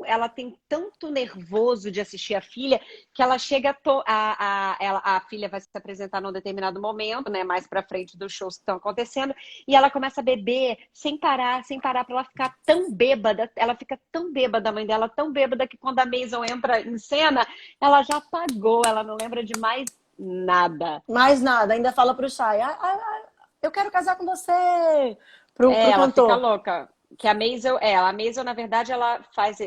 Ela tem tanto nervoso de assistir a filha que ela chega a filha vai se apresentar num determinado momento, né, mais pra frente dos shows que estão acontecendo, e ela começa a beber sem parar, pra ela ficar tão bêbada, ela fica tão bêbada, a mãe dela tão bêbada que quando a Maisel entra em cena, ela já apagou, ela não lembra de mais nada. mais nada. Ainda fala pro Chay, eu quero casar com você. Pro Ela fica cantor. louca. Que a Maisel, na verdade, ela faz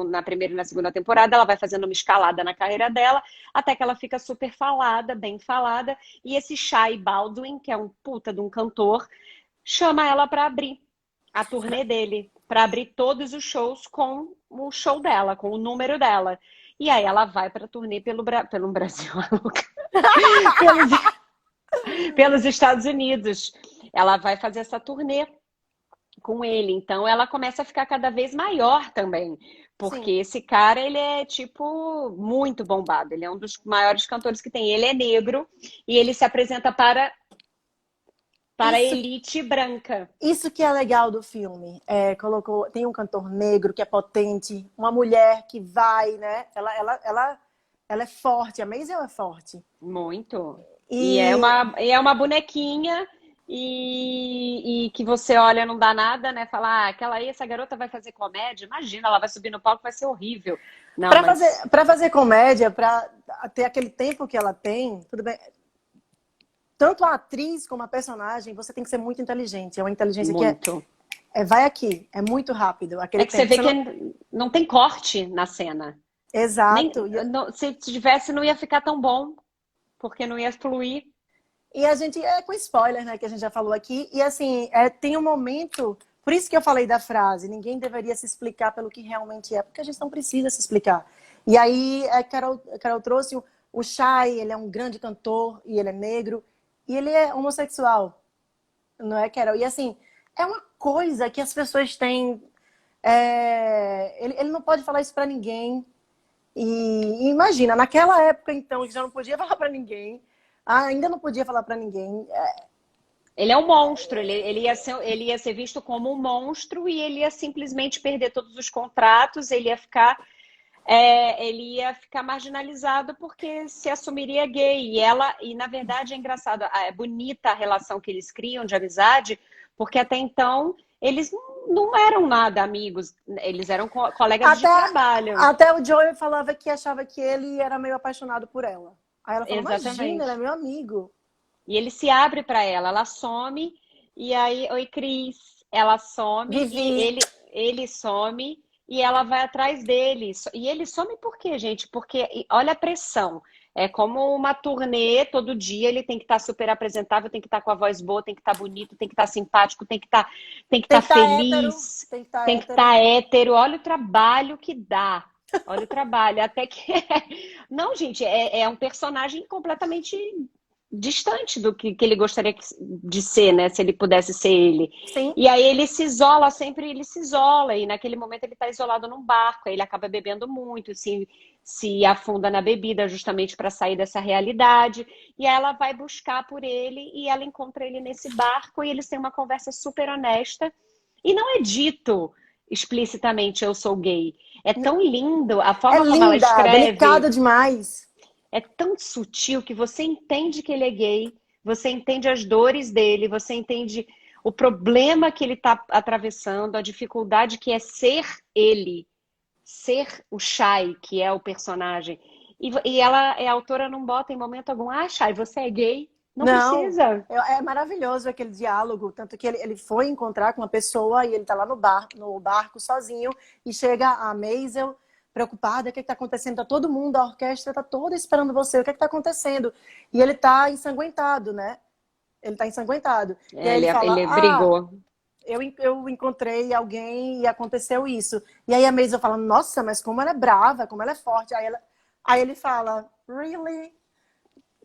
na primeira e na segunda temporada, ela vai fazendo uma escalada na carreira dela, até que ela fica super falada, bem falada, e esse Shai Baldwin, que é um puta de um cantor, chama ela pra abrir a turnê dele, pra abrir todos os shows com o show dela, com o número dela. E aí ela vai pra turnê pelo Brasil, pelos Estados Unidos. Ela vai fazer essa turnê com ele. Então ela começa a ficar cada vez maior também. Porque Sim. esse cara, ele é, tipo, muito bombado. Ele é um dos maiores cantores que tem. Ele é negro e ele se apresenta para a Isso, elite branca. isso que é legal do filme. Tem um cantor negro que é potente, uma mulher que vai, né? Ela é forte, a Maisel é forte. Muito. E E é uma bonequinha e que você olha, não dá nada, né? Fala, essa garota vai fazer comédia? Imagina, ela vai subir no palco, vai ser horrível. Não, mas para fazer comédia, para ter aquele tempo que ela tem, tudo bem. Tanto a atriz como a personagem, você tem que ser muito inteligente. É uma inteligência que muito. vai aqui, é muito rápido. Aquele É que você tempo. vê que não tem corte na cena. Nem, Exato. se tivesse, não ia ficar tão bom, porque não ia fluir. E a gente com spoiler, né, que a gente já falou aqui. E assim, tem um momento. Por isso que eu falei da frase, ninguém deveria se explicar pelo que realmente é, porque a gente não precisa se explicar. E aí, a Carol trouxe o Shai, ele é um grande cantor, e ele é negro, e ele é homossexual, não é, Carol? E assim, é uma coisa que as pessoas têm. Ele não pode falar isso pra ninguém. E imagina, naquela época, então, que já não podia falar pra ninguém, ainda não podia falar pra ninguém. Ele é um monstro, ele ia ser visto como um monstro e ele ia simplesmente perder todos os contratos, ele ia ficar marginalizado porque se assumiria gay. E na verdade é engraçado, é bonita a relação que eles criam de amizade, porque até então eles não eram nada amigos, eles eram colegas de trabalho. Até o Joey falava que achava que ele era meio apaixonado por ela. Aí ela falou, imagina, ele é meu amigo. E ele se abre para ela some, e aí, oi Cris, ela some, Vivi. e ele some, e ela vai atrás dele. E ele some por quê, gente? Porque olha a pressão. É como uma turnê, todo dia ele tem que estar super apresentável, tem que estar com a voz boa, tem que estar bonito, tem que estar simpático, tem que estar feliz, tem que estar hétero. Olha o trabalho que dá. Olha o trabalho. Até que. Não, gente, é um personagem completamente distante do que ele gostaria de ser, né? Se ele pudesse ser ele. Sim. E aí ele se isola, sempre ele se isola, e naquele momento ele está isolado num barco, aí ele acaba bebendo muito, se afunda na bebida justamente para sair dessa realidade, e aí ela vai buscar por ele, e ela encontra ele nesse barco, e eles têm uma conversa super honesta, e não é dito explicitamente eu sou gay. É tão lindo a É forma como ela linda, escreve. delicada demais. É tão sutil que você entende que ele é gay, você entende as dores dele, você entende o problema que ele está atravessando, a dificuldade que é ser ele, ser o Shai, que é o personagem. A autora não bota em momento algum, ah, Shai, você é gay? Não Não, precisa. é maravilhoso aquele diálogo, tanto que ele foi encontrar com uma pessoa e ele tá lá no barco sozinho e chega a Maisel preocupada, o que está acontecendo? Tá todo mundo, a orquestra tá toda esperando você, o que está acontecendo? E ele tá ensanguentado, né? Ele tá ensanguentado. E aí ele fala, Ele brigou. eu encontrei alguém e aconteceu isso. E aí a Maisel fala, nossa, mas como ela é brava, como ela é forte. Aí ele fala, really?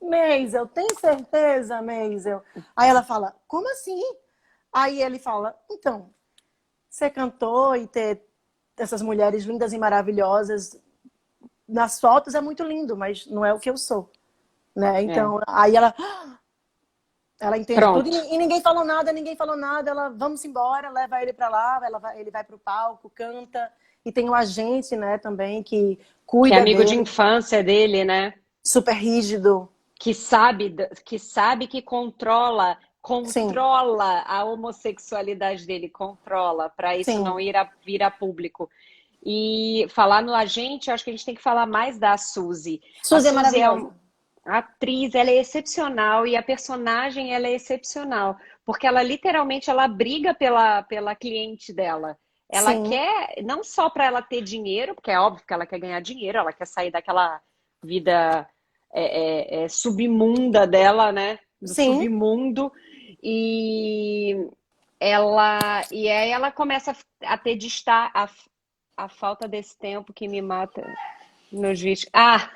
Maisel, tem certeza, Maisel? Aí ela fala, como assim? Aí ele fala, então, você cantou e ter essas mulheres lindas e maravilhosas nas fotos é muito lindo, mas não é o que eu sou, né? É. Então, aí ela entende tudo Pronto. e ninguém falou nada. Ela, vamos embora, leva ele para lá, ele vai pro palco, canta. E tem o agente, né, também, que Que é cuida amigo de dele, infância dele, né? super rígido. Que controla, Sim, controla a homossexualidade dele, controla, para isso não sim. vir a público. E falar no agente, eu acho que a gente tem que falar mais da Suzy. A Suzy é Suzy é maravilhosa. uma atriz, ela é excepcional e a personagem ela é excepcional, porque ela literalmente ela briga pela cliente dela. Ela Sim, quer, não só para ela ter dinheiro, porque é óbvio que ela quer ganhar dinheiro, ela quer sair daquela vida submunda dela, né? Do sim. submundo. E e aí ela começa a ter destaque, a falta desse tempo que me mata nos vídeos. Ah,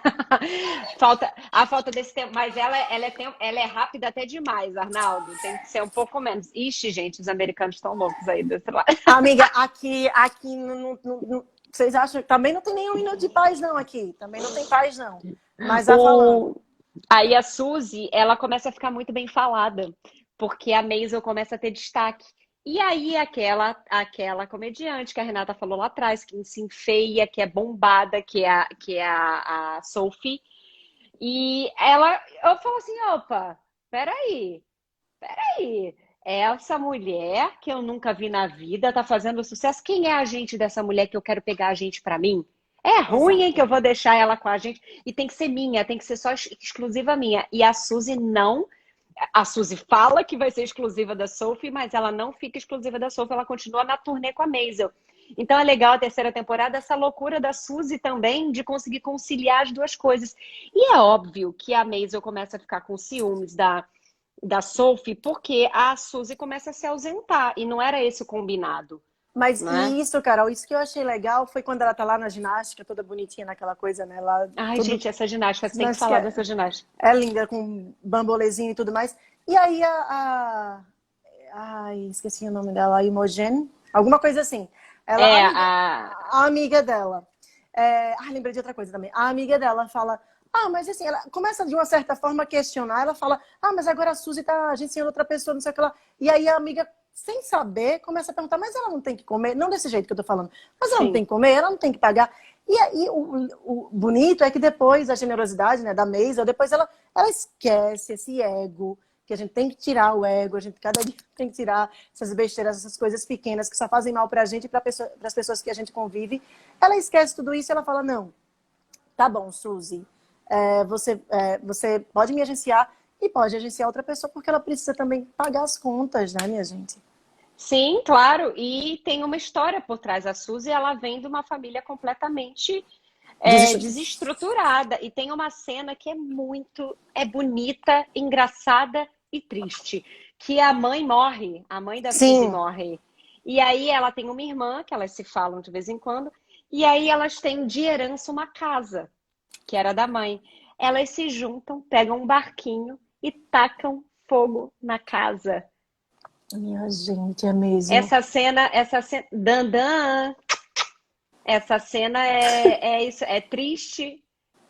a falta desse tempo, mas ela é rápida até demais, Arnaldo. Tem que ser um pouco menos. Ixi, gente, os americanos estão loucos aí desse lado. Amiga, aqui vocês acham que também não tem nenhum minuto de paz, não, aqui. Também não tem paz, não. Mas vai falando. O... Aí a Suzy, ela começa a ficar muito bem falada, porque a Maisel começa a ter destaque. E aí aquela comediante que a Renata falou lá atrás, que se enfeia, que é bombada, que é a Sophie. E eu falo assim, opa, peraí, peraí. Essa mulher que eu nunca vi na vida tá fazendo sucesso. Quem é a gente dessa mulher que eu quero pegar a gente pra mim? É ruim, hein, que Exato. eu vou deixar ela com a gente. E tem que ser minha, tem que ser só exclusiva minha. E a Suzy não. A Suzy fala que vai ser exclusiva da Sophie, mas ela não fica exclusiva da Sophie, ela continua na turnê com a Maisel. Então é legal a terceira temporada, essa loucura da Suzy também, de conseguir conciliar as duas coisas. E é óbvio que a Maisel começa a ficar com ciúmes da Sophie, porque a Suzy começa a se ausentar, e não era esse o combinado, Mas né? e isso, Carol, isso que eu achei legal foi quando ela tá lá na ginástica, toda bonitinha naquela coisa, né? Lá, Ai, tudo. gente, essa ginástica, você tem que Ginástica falar dessa ginástica. é linda, com bambolezinho e tudo mais. E aí ai, esqueci o nome dela, a Imogen, alguma coisa assim. Ela, É, a... a amiga dela. Lembrei de outra coisa também. A amiga dela fala, mas assim, ela começa de uma certa forma a questionar, ela fala, mas agora a Suzy tá agenciando outra pessoa, não sei o que lá. E aí a amiga, sem saber, começa a perguntar, mas ela não tem que comer? Não desse jeito que eu tô falando. Mas ela não tem Sim. que comer? Ela não tem que pagar? E aí o bonito é que depois a generosidade, né, da Maisel, depois ela esquece esse ego, que a gente tem que tirar o ego, a gente cada dia tem que tirar essas besteiras, essas coisas pequenas que só fazem mal pra gente e para as pessoas que a gente convive. Ela esquece tudo isso e ela fala, não, tá bom, Suzy, você pode me agenciar e pode agenciar outra pessoa, porque ela precisa também pagar as contas, né, minha gente? Sim, claro. E tem uma história por trás. A Suzy, ela vem de uma família completamente desestruturada. E tem uma cena que é bonita, engraçada e triste. Que a mãe morre, a mãe da Suzy Sim, morre. E aí ela tem uma irmã, que elas se falam de vez em quando, e aí elas têm de herança uma casa, que era da mãe. Elas se juntam, pegam um barquinho e tacam fogo na casa. minha gente, é mesmo. Essa cena, Dandan, essa cena é isso, é triste,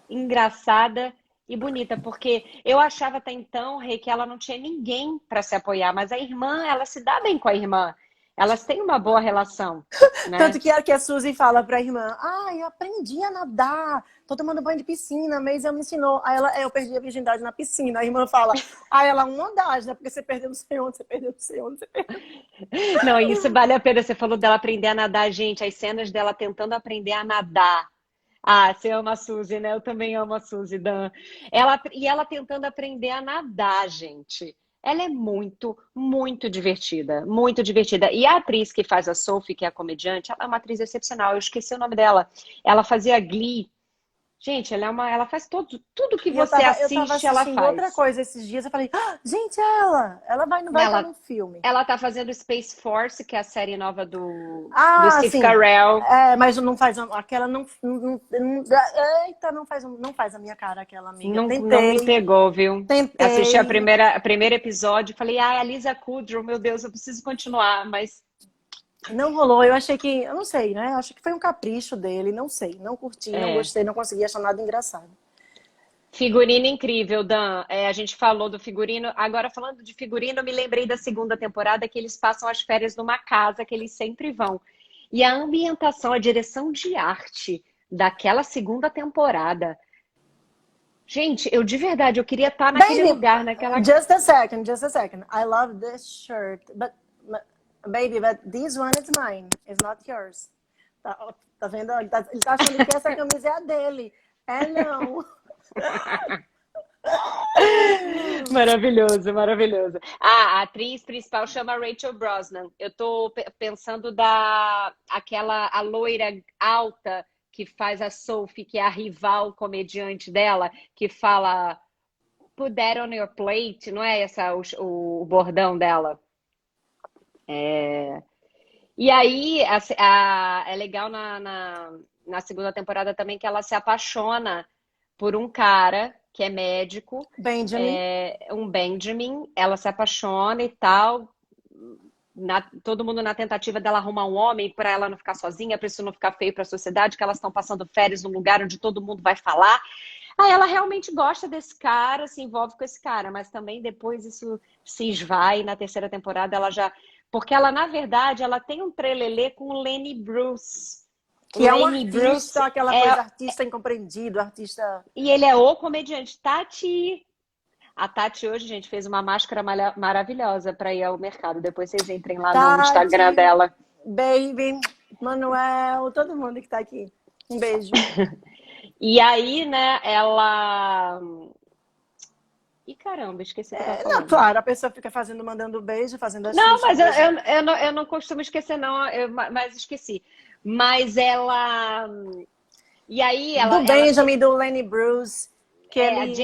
engraçada e bonita, porque eu achava até então, Rei, que ela não tinha ninguém para se apoiar, mas a irmã, ela se dá bem com a irmã. Elas têm uma boa relação, né? Tanto que a Suzy fala pra irmã, eu aprendi a nadar, tô tomando banho de piscina, a Maisie me ensinou. Aí ela, eu perdi a virgindade na piscina. A irmã fala, ela, uma das, né? Porque você perdeu não sei onde, você perdeu não sei onde, você perdeu. Não, isso vale a pena. Você falou dela aprender a nadar, gente. As cenas dela tentando aprender a nadar. Ah, você ama a Suzy, né? Eu também amo a Suzy, Dan. Ela tentando aprender a nadar, gente. Ela é muito, muito divertida. Muito divertida. E a atriz que faz a Sophie, que é a comediante, ela é uma atriz excepcional. Eu esqueci o nome dela. Ela fazia Glee. Gente, ela faz tudo que E eu você tava assiste, ela assistindo outra faz. coisa esses dias, eu falei, gente, ela vai estar Ela, num filme. ela tá fazendo Space Force, que é a série nova do Steve Sim. Carell. Mas não faz aquela eita, não faz a minha cara aquela amiga. Não me pegou, viu? Assisti Tentei, a primeiro episódio, falei, a Lisa Kudrow, meu Deus, eu preciso continuar, mas não rolou. Eu achei que, eu não sei, né? Acho que foi um capricho dele, não sei, não curti, não é. gostei, não consegui achar nada engraçado. Figurino incrível, Dan. A gente falou do figurino. Agora, falando de figurino, eu me lembrei da segunda temporada que eles passam as férias numa casa que eles sempre vão. E a ambientação, a direção de arte daquela segunda temporada. Gente, eu de verdade, eu queria estar naquele Baby, lugar, naquela. just a second. I love this shirt, baby, but this one is mine, it's not yours. Tá vendo? Ele tá achando que essa camisa é a dele. É não. Maravilhoso, maravilhoso. A atriz principal chama Rachel Brosnan. Eu tô pensando a loira alta que faz a Sophie, que é a rival comediante dela, que fala Put that on your plate, não é essa o bordão dela? E aí é legal na segunda temporada também que ela se apaixona por um cara que é médico, Benjamin. um Benjamin, ela se apaixona e tal. Todo mundo na tentativa dela arrumar um homem para ela não ficar sozinha, para isso não ficar feio para a sociedade, que elas estão passando férias num lugar onde todo mundo vai falar. Aí ela realmente gosta desse cara, se envolve com esse cara, mas também depois isso se esvai. Na terceira temporada ela já... Porque ela, na verdade, ela tem um trelelê com o Lenny Bruce. Que é um Lenny Bruce artista, aquela coisa, artista incompreendido, artista... E ele é o comediante. Tati. A Tati hoje, gente, fez uma máscara maravilhosa para ir ao mercado. Depois vocês entrem lá no Instagram Tati, dela. Baby, Manuel, todo mundo que tá aqui. Um beijo. E aí, né, ela... Ih, caramba, esqueci o que eu tava Não, falando. claro, a pessoa fica mandando beijo, fazendo as Não, mas xuxas. eu não costumo esquecer, não, mas esqueci. Mas ela. E aí, Do Benjamin, do Lenny Bruce, que ele...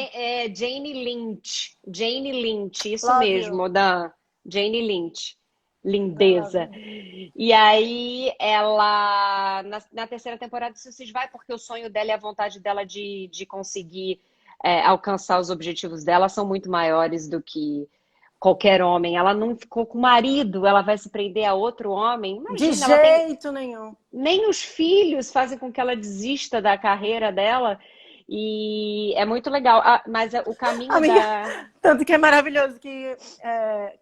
Jane Lynch. Jane Lynch, isso Love you. mesmo, da Jane Lynch. I love Lindeza. you. E aí, ela. Na terceira temporada, isso se vai, porque o sonho dela e a vontade dela de conseguir alcançar os objetivos dela são muito maiores do que qualquer homem. Ela não ficou com o marido, ela vai se prender a outro homem. De Imagina, ela tem. jeito nenhum. Nem os filhos fazem com que ela desista da carreira dela. E é muito legal. Mas o caminho Amiga, da. tanto que é maravilhoso que...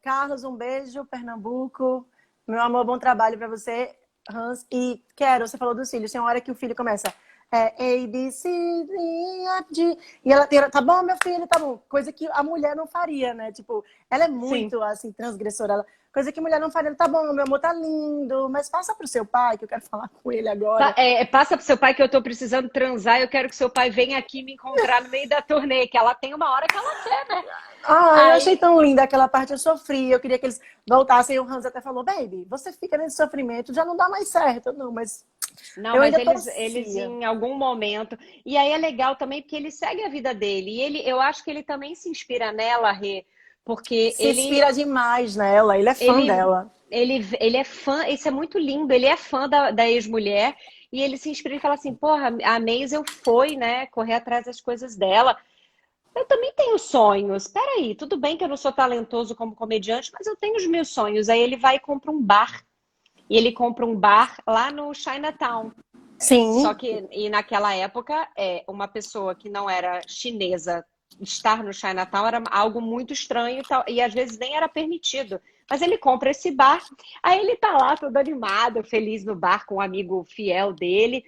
Carlos, um beijo, Pernambuco. Meu amor, bom trabalho pra você, Hans. E quero, você falou dos filhos, tem uma hora que o filho começa... A, B, C, D, E, F, G. E ela tem, tá bom, meu filho, tá bom. Coisa que a mulher não faria, né? Tipo, ela é muito, Sim. assim, transgressora. Coisa que a mulher não faria. Tá bom, meu amor, tá lindo, mas passa pro seu pai, que eu quero falar com ele agora. Passa pro seu pai que eu tô precisando transar. Eu quero que seu pai venha aqui me encontrar no meio da turnê. Que ela tem uma hora que ela quer, né? Eu achei tão linda aquela parte, eu sofri. Eu queria que eles voltassem. E o Hans até falou, baby, você fica nesse sofrimento, já não dá mais certo. Não, mas... Não, eu mas ainda eles torcia. em algum momento. E aí é legal também porque ele segue a vida dele. E eu acho que ele também se inspira nela, Rê, porque Se inspira demais nela, ele é fã ele, dela. ele é fã, isso é muito lindo, ele é fã da ex-mulher. E ele se inspira e fala assim, porra, a Maisel foi, né, correr atrás das coisas dela. Eu também tenho sonhos. Peraí, tudo bem que eu não sou talentoso como comediante, mas eu tenho os meus sonhos. Aí ele vai e compra um bar. E ele compra um bar lá no Chinatown. Sim. Só que, e naquela época, uma pessoa que não era chinesa estar no Chinatown era algo muito estranho e, tal, e às vezes nem era permitido. Mas ele compra esse bar, aí ele tá lá todo animado, feliz no bar com um amigo fiel dele,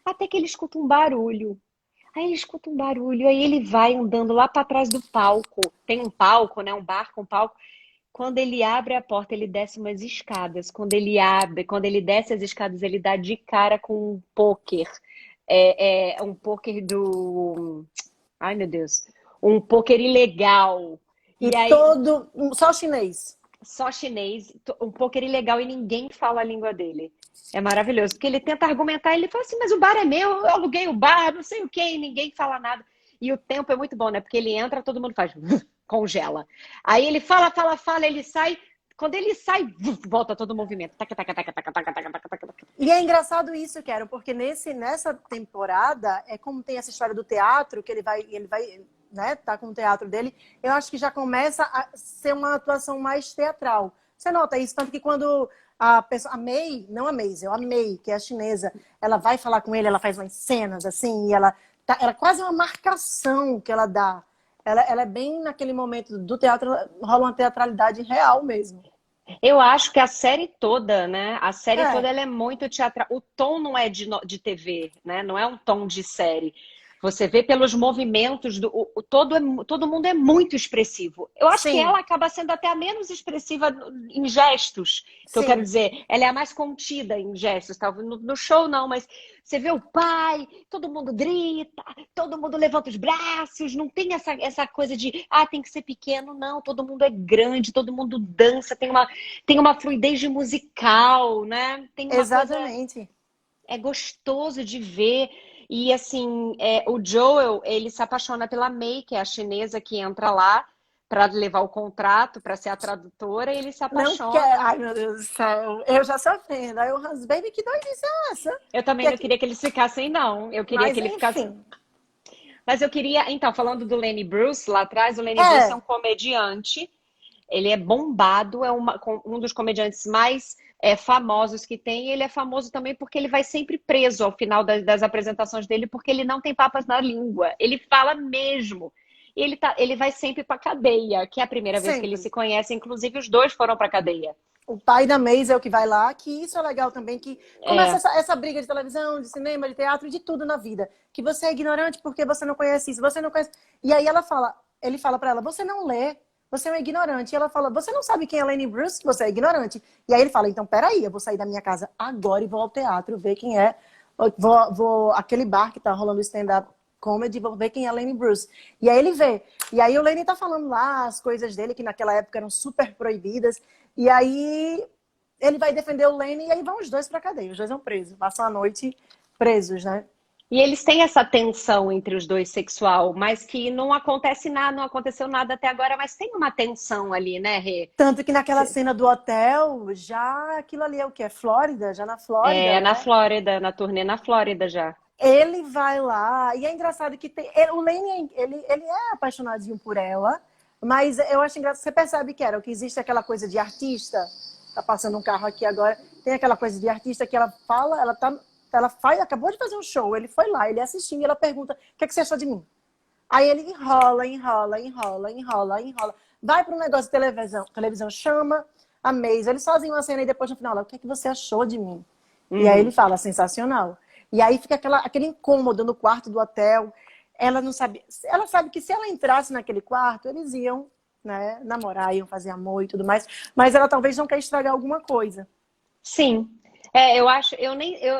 até que ele escuta um barulho. Aí ele escuta um barulho, aí ele vai andando lá para trás do palco. Tem um palco, né? Um bar com palco. Quando ele abre a porta, ele desce umas escadas. Quando ele desce as escadas, ele dá de cara com um pôquer. É um pôquer do. Ai, meu Deus. Um pôquer ilegal. E E aí, todo, só chinês. só chinês, um pôquer ilegal e ninguém fala a língua dele. É maravilhoso, porque ele tenta argumentar, ele fala assim, mas o bar é meu, eu aluguei o bar, não sei o quê, e ninguém fala nada. E o tempo é muito bom, né? Porque ele entra, todo mundo faz, congela. Aí ele fala, fala, fala, ele sai, quando ele sai, volta todo o movimento. Taca, taca, taca, taca, taca, taca, taca, taca, taca. E é engraçado isso, Quero, porque nessa temporada, é como tem essa história do teatro, que ele vai, né, tá com o teatro dele, eu acho que já começa a ser uma atuação mais teatral. Você nota isso, tanto que quando a pessoa, a Mei, não a Maisel, a Mei, que é a chinesa, ela vai falar com ele, ela faz umas cenas assim, e ela quase uma marcação que ela dá. Ela é bem naquele momento do teatro, rola uma teatralidade real mesmo. Eu acho que a série toda, né? A série É, toda ela é muito teatral. O tom não é de TV, né? Não é um tom de série. Você vê pelos movimentos todo mundo é muito expressivo. Eu acho que sim, ela acaba sendo até a menos expressiva em gestos, que eu quero sim. dizer, ela é a mais contida em gestos, talvez no show não, mas você vê o pai, todo mundo grita, todo mundo levanta os braços, não tem essa coisa de tem que ser pequeno, não, todo mundo é grande, todo mundo dança, tem uma fluidez de musical, né? Tem uma coisa Exatamente. é gostoso de ver. E assim, o Joel, ele se apaixona pela Mei, que é a chinesa que entra lá para levar o contrato, para ser a tradutora, e ele se Não quer. apaixona. Ai, meu Deus do céu. Eu já sofrendo. Aí o Hans Baby, que doidice é essa? Eu também Que não aqui... queria que eles ficassem, não. Eu queria Mas, que ele ficasse. enfim. Mas eu queria. Então, falando do Lenny Bruce, lá atrás, o Lenny Bruce é um É, comediante. Ele é bombado, é um dos comediantes mais famosos que tem. E ele é famoso também porque ele vai sempre preso ao final das apresentações dele, porque ele não tem papas na língua. Ele fala mesmo. E ele vai sempre para cadeia, que é a primeira vez que eles sempre. se conhecem. Inclusive, os dois foram para cadeia. O pai da Maisy é o que vai lá, que isso é legal também, que começa É, essa briga de televisão, de cinema, de teatro, de tudo na vida. Que você é ignorante porque você não conhece isso, você não conhece. E aí ele fala pra ela, você não lê, você é um ignorante. E ela fala, você não sabe quem é Lenny Bruce? Você é ignorante. E aí ele fala, então peraí, eu vou sair da minha casa agora e vou ao teatro ver quem é. Aquele bar que tá rolando stand-up comedy, vou ver quem é Lenny Bruce. E aí ele vê. E aí o Lenny tá falando lá as coisas dele, que naquela época eram super proibidas. E aí ele vai defender o Lenny e aí vão os dois pra cadeia. Os dois são presos. Passam a noite presos, né? e eles têm essa tensão entre os dois sexual, mas que não acontece nada, não aconteceu nada até agora, mas tem uma tensão ali, né, Rê? Tanto que naquela cena do hotel, já aquilo ali é o quê? É Flórida? Já na Flórida, É na né? Flórida, na turnê na Flórida já. Ele vai lá, e é engraçado que o Lenny, ele é apaixonadinho por ela, mas eu acho engraçado, você percebe que existe aquela coisa de artista, tá passando um carro aqui agora, tem aquela coisa de artista que ela fala, ela faz, acabou de fazer um show, ele foi lá, ele assistiu e ela pergunta, o que é que você achou de mim? Aí ele enrola, enrola, enrola, enrola, enrola, vai para um negócio de televisão chama a Maisy, ele sozinho uma cena e depois no final, o que é que você achou de mim? E aí ele Uhum. fala, sensacional. E aí fica aquele incômodo no quarto do hotel. Ela não sabe. Ela sabe que se ela entrasse naquele quarto, eles iam, né, namorar, iam fazer amor e tudo mais. Mas ela talvez não quer estragar alguma coisa. Sim. Eu acho,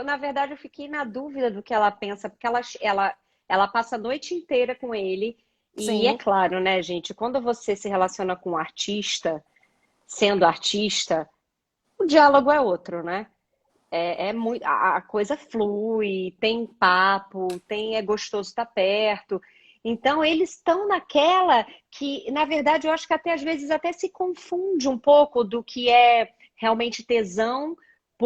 na verdade, eu fiquei na dúvida do que ela pensa, porque ela passa a noite inteira com ele, e é Sim. claro, né, gente, quando você se relaciona com um artista, sendo artista, o diálogo é outro, né? É muito, a coisa flui, tem papo, é gostoso estar perto. Então, eles estão naquela que, na verdade, eu acho que até às vezes até se confunde um pouco do que é realmente tesão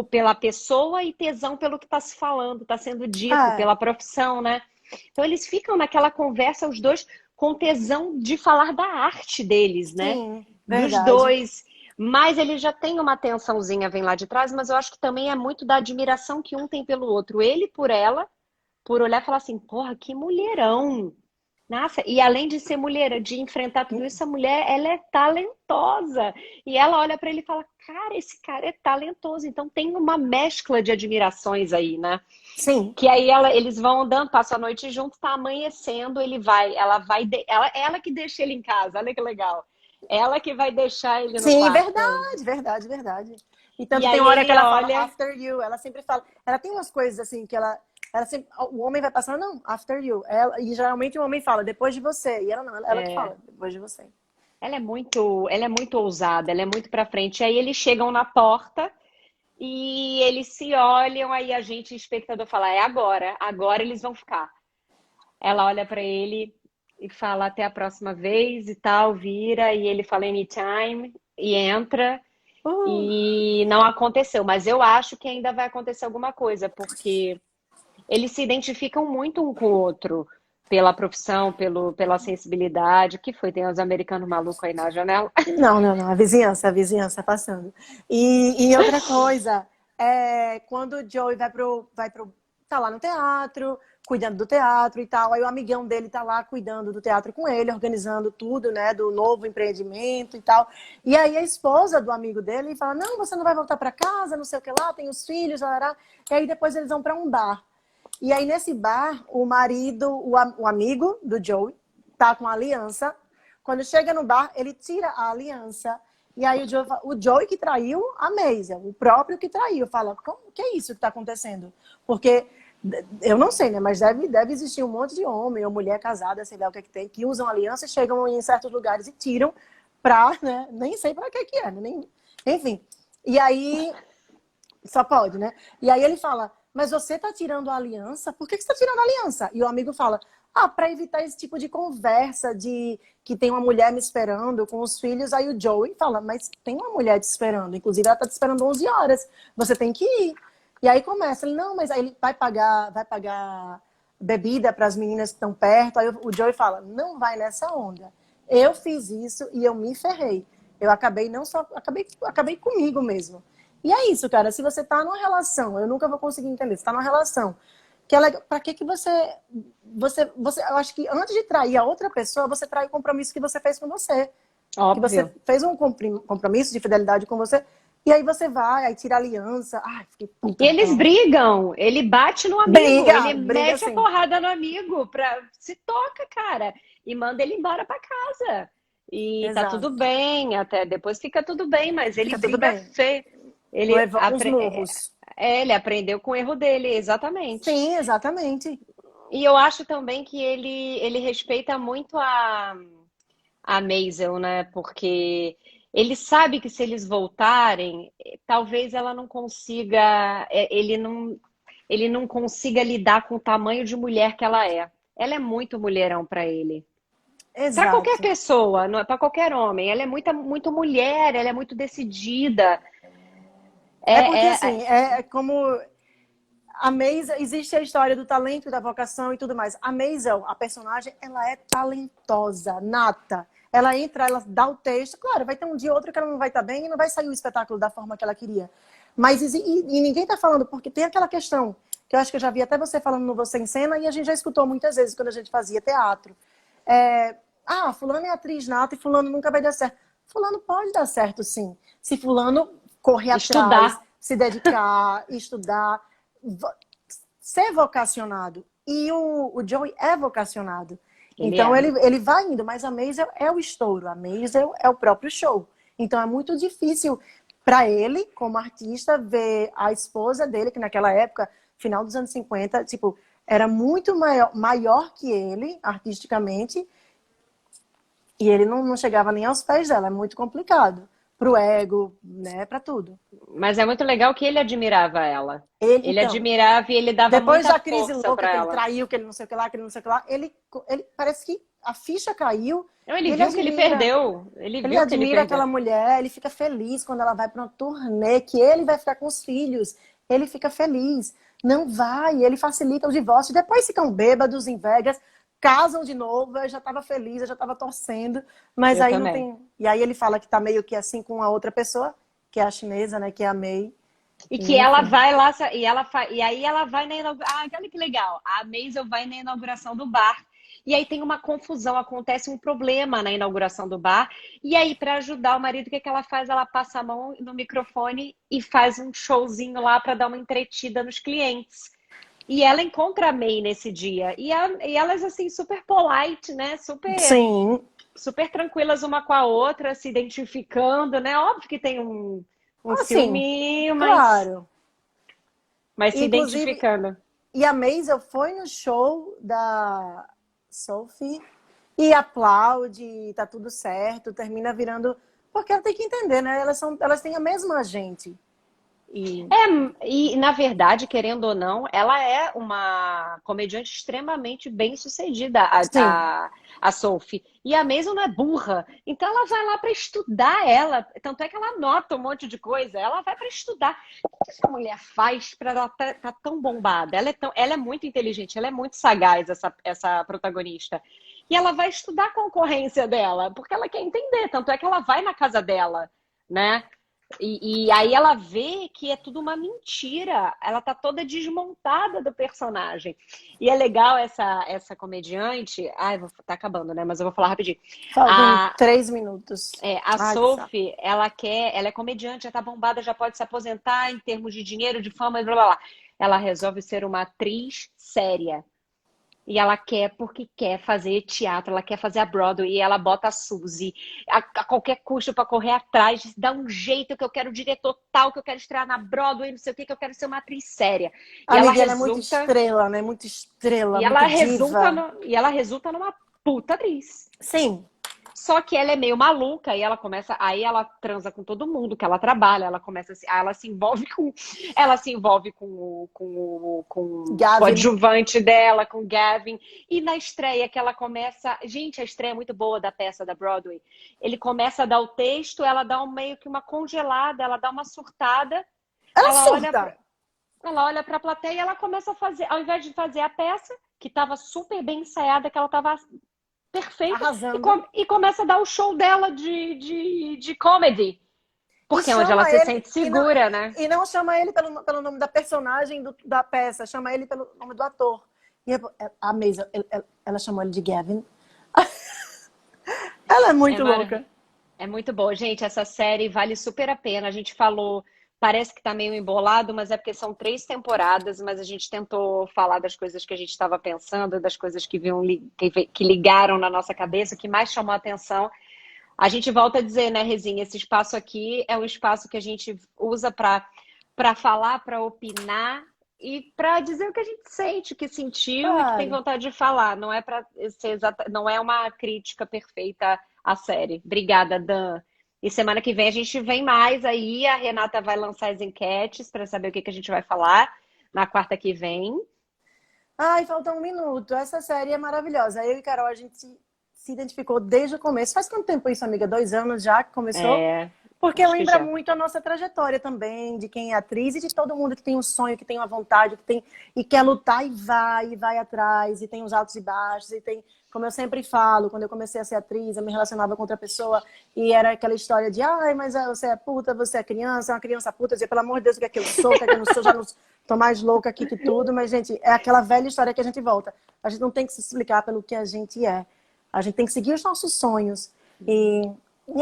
pela pessoa e tesão pelo que está se falando, está sendo dito, Ah, pela profissão, né? Então, eles ficam naquela conversa, os dois, com tesão de falar da arte deles, né? sim, Dos verdade. dois. Mas ele já tem uma tensãozinha, vem lá de trás, mas eu acho que também é muito da admiração que um tem pelo outro. Ele por ela, por olhar e falar assim, porra, que mulherão. Nossa, e além de ser mulher, de enfrentar tudo isso, a mulher, ela é talentosa. E ela olha pra ele e fala, cara, esse cara é talentoso. Então tem uma mescla de admirações aí, né? Sim, Que aí eles vão andando, passam a noite juntos, tá amanhecendo, ela que deixa ele em casa, olha que legal. Ela que vai deixar ele no sim, quarto. verdade, verdade, verdade. E E tanto tem aí uma hora que ele ela fala olha, after you, ela sempre fala, ela tem umas coisas assim que ela sempre, o homem vai passando, não, after you. E geralmente o homem fala, depois de você. E ela não, ela que é, fala, depois de você. ela é muito ousada, ela é muito pra frente. Aí eles chegam na porta e eles se olham, aí a gente, espectador, fala, é agora, agora eles vão ficar. Ela olha pra ele e fala até a próxima vez e tal, vira, e ele fala anytime e entra. Uh, E não aconteceu, mas eu acho que ainda vai acontecer alguma coisa, porque eles se identificam muito um com o outro, pela profissão, pela sensibilidade. O que foi? Tem os americanos malucos aí na janela? não, não, não, a vizinhança passando. E outra coisa, quando o Joey tá lá no teatro, cuidando do teatro e tal, aí o amigão dele tá lá cuidando do teatro com ele, organizando tudo, né, do novo empreendimento e tal. E aí a esposa do amigo dele fala, não, você não vai voltar para casa, não sei o que lá, tem os filhos, larará. E aí depois eles vão para um bar. E aí nesse bar, o marido, o amigo do Joey, tá com a aliança. Quando chega no bar, ele tira a aliança. E aí o Joey que traiu a Maisie, o próprio que traiu, fala, como que é isso que está acontecendo? Porque eu não sei, né? Mas deve existir um monte de homem ou mulher casada, sei lá o que é que tem, que usam aliança e chegam em certos lugares e tiram pra, né? Nem sei pra que é, né? Enfim. E aí, só pode, né? E aí ele fala, mas você tá tirando a aliança? Por que você tá tirando a aliança? E o amigo fala, para evitar esse tipo de conversa de que tem uma mulher me esperando com os filhos. Aí o Joey fala, mas tem uma mulher te esperando. Inclusive, ela tá te esperando 11 horas. Você tem que ir. E aí começa, ele, não, mas aí ele vai pagar bebida para as meninas que estão perto. Aí o Joey fala, não vai nessa onda. Eu fiz isso e eu me ferrei. Eu acabei não só, acabei comigo mesmo. E é isso, cara. Se você tá numa relação, eu nunca vou conseguir entender. Você tá numa relação que ela, para que você, eu acho que antes de trair a outra pessoa, você trai o compromisso que você fez com você, que você Óbvio. fez um compromisso de fidelidade com você, e aí você vai, aí tira a aliança. Ai, fiquei E puta com eles aquela mulher. brigam, ele bate no amigo, ele Briga mete a assim. porrada no amigo, se toca, cara, e manda ele embora pra casa. E tá tudo Exato. bem, até depois fica tudo bem, mas ele Fica tudo briga bem. feio. Ele, Levou uns murros. ele aprendeu com o erro dele, exatamente. Sim, exatamente. E eu acho também que ele respeita muito a Maisel, né? Porque ele sabe que se eles voltarem, talvez ela não consiga, ele não consiga lidar com o tamanho de mulher que ela é. Ela é muito mulherão para ele. Para qualquer Exato. pessoa, não é para qualquer homem. Ela é muito, muito mulher, ela é muito decidida. É porque, É, assim, é como a Maisel, existe a história do talento, da vocação e tudo mais. A Maisel, a personagem, ela é talentosa, nata. Ela entra, ela dá o texto. Claro, vai ter um dia ou outro que ela não vai estar bem e não vai sair o espetáculo da forma que ela queria. Mas e ninguém está falando, porque tem aquela questão, que eu acho que eu já vi até você falando no Você em Cena, e a gente já escutou muitas vezes quando a gente fazia teatro. É, fulano é atriz nata e fulano nunca vai dar certo. Fulano pode dar certo, sim. Se fulano correr atrás, estudar. se dedicar, estudar, ser vocacionado. E o Joey é vocacionado. Ele Então é. ele vai indo, mas a Maisel é o estouro, a Maisel é o próprio show. Então é muito difícil para ele, como artista, ver a esposa dele, que naquela época, final dos anos 50, tipo, era muito maior que ele, artisticamente, e ele não chegava nem aos pés dela. É muito complicado. Pro ego, né? Pra tudo. Mas é muito legal que ele admirava ela. Ele Então, admirava e ele dava depois muita da crise força louca para que ele ela. traiu, que ele não sei o que lá, que ele não sei o que lá, ele parece que a ficha caiu Não, e ele viu que ele perdeu. Ele ele viu que ele admira perdeu. aquela mulher, ele fica feliz quando ela vai para uma turnê, que ele vai ficar com os filhos, ele fica feliz. Não vai, ele facilita o divórcio, depois ficam bêbados em Vegas, casam de novo, eu já estava feliz, eu já estava torcendo, mas Eu aí não também. tem. E aí ele fala que tá meio que assim com a outra pessoa, que é a chinesa, né, que é a May, E e que ela enfim. vai lá, e aí ela vai na inauguração. Ah, olha que legal. A Maisel vai na inauguração do bar. E aí tem uma confusão, acontece um problema na inauguração do bar. E aí, para ajudar o marido, o que que ela faz? Ela passa a mão no microfone e faz um showzinho lá para dar uma entretida nos clientes. E ela encontra a May nesse dia. E elas, assim, super polite, né? Sim, Super tranquilas uma com a outra, se identificando, né? Óbvio que tem um assim, ciúminho, claro. mas se Inclusive, identificando. e a Maisel foi no show da Sophie e aplaude, tá tudo certo, termina virando. Porque ela tem que entender, né? Elas têm a mesma gente. E E, na verdade, querendo ou não, ela é uma comediante extremamente bem-sucedida, sim, a Sophie. E a Maisel não é burra. Então, ela vai lá para estudar ela. Tanto é que ela anota um monte de coisa. Ela vai para estudar. O que essa mulher faz para ela tá tão bombada? Ela é muito inteligente, ela é muito sagaz, essa protagonista. E ela vai estudar a concorrência dela, porque ela quer entender. Tanto é que ela vai na casa dela, né? E aí ela vê que é tudo uma mentira. Ela tá toda desmontada do personagem. E é legal essa comediante. Ai, tá acabando, né? Mas eu vou falar rapidinho. faltam A, 3 minutos. a Ai, que saco. Sophie, ela é comediante, já tá bombada, já pode se aposentar em termos de dinheiro, de fama e blá blá blá. Ela resolve ser uma atriz séria. E ela quer porque quer fazer teatro, ela quer fazer a Broadway, e ela bota a Suzy a qualquer custo para correr atrás, dá um jeito que eu quero o diretor tal, que eu quero estrear na Broadway, não sei o que eu quero ser uma atriz séria. E ela Amiga, ela é muito resulta, estrela, né? Muito estrela, muito diva. e ela resulta numa puta atriz. Sim, Só que ela é meio maluca e aí ela transa com todo mundo que ela trabalha, ela se envolve com o Gavin. adjuvante dela, com o Gavin. E na estreia que ela começa, gente, a estreia é muito boa da peça da Broadway. Ele começa a dar o texto, ela dá meio que uma congelada, ela dá uma surtada, Ela ela olha surta, pra, ela olha para a plateia e ela começa a fazer, ao invés de fazer a peça, que estava super bem ensaiada, que ela estava perfeita, arrasando. e começa a dar o show dela de comedy. E Porque é onde ela chama se ele, sente segura, né? e não chama ele pelo nome da personagem da peça, chama ele pelo nome do ator. E a Maisel, ela chamou ele de Gavin. Ela é É, muito Mara, louca. é muito boa. Gente, essa série vale super a pena. A gente falou, parece que tá meio embolado, mas é porque são 3 temporadas, mas a gente tentou falar das coisas que a gente estava pensando, das coisas que ligaram na nossa cabeça, o que mais chamou a atenção. A gente volta a dizer, né, Rezinha, esse espaço aqui é um espaço que a gente usa para falar, para opinar e para dizer o que a gente sente, o que sentiu e que tem Claro. vontade de falar. Não é para ser não é uma crítica perfeita à série. Obrigada, Dan. E semana que vem a gente vem mais aí, a Renata vai lançar as enquetes para saber o que que a gente vai falar na quarta que vem. Ai, falta 1 minuto. Essa série é maravilhosa. Eu e Carol, a gente se identificou desde o começo. Faz quanto tempo isso, amiga? 2 anos já que começou? É, Porque acho que lembra já. muito a nossa trajetória também, de quem é atriz e de todo mundo que tem um sonho, que tem uma vontade, que tem e quer lutar e vai atrás, e tem os altos e baixos, e tem, como eu sempre falo, quando eu comecei a ser atriz, eu me relacionava com outra pessoa e era aquela história de, ai, mas você é puta, você é criança, uma criança puta, eu dizia, pelo amor de Deus, o que é que eu sou, o que é que eu não sou, já não tô mais louca aqui que tudo, mas, gente, é aquela velha história que a gente volta. A gente não tem que se explicar pelo que a gente é. A gente tem que seguir os nossos sonhos. E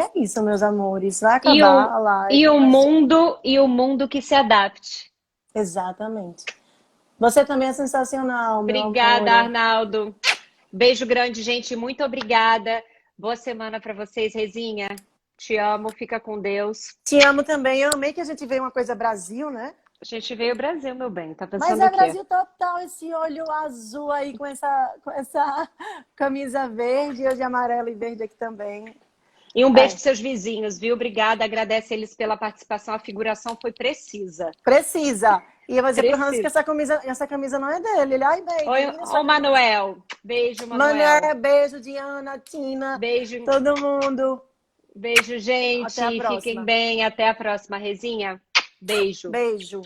é isso, meus amores. Vai E acabar a live, mas e o mundo que se adapte. exatamente. Você também é sensacional, meu Obrigada, amor. Arnaldo. Beijo grande, gente. Muito obrigada. Boa semana para vocês, Rezinha. Te amo. Fica com Deus. Te amo também. Eu amei que a gente veio uma coisa Brasil, né? A gente veio ao Brasil, meu bem. Tá Mas pensando é o quê? Brasil total, esse olho azul aí com essa camisa verde, hoje amarelo e verde aqui também. E um beijo É, para seus vizinhos, viu? Obrigada. Agradece eles pela participação. A figuração foi precisa. precisa. E eu vou dizer pro Hans que Precisa. essa camisa não é dele. Ele, ai, bem, Oi, termina ô sua camisa. Manuel. Beijo, Manuel. Mané, beijo, Diana, Tina, Beijo, todo mundo. beijo, Até a gente. Fiquem próxima. bem. Até a próxima, Rezinha. Beijo. Beijo.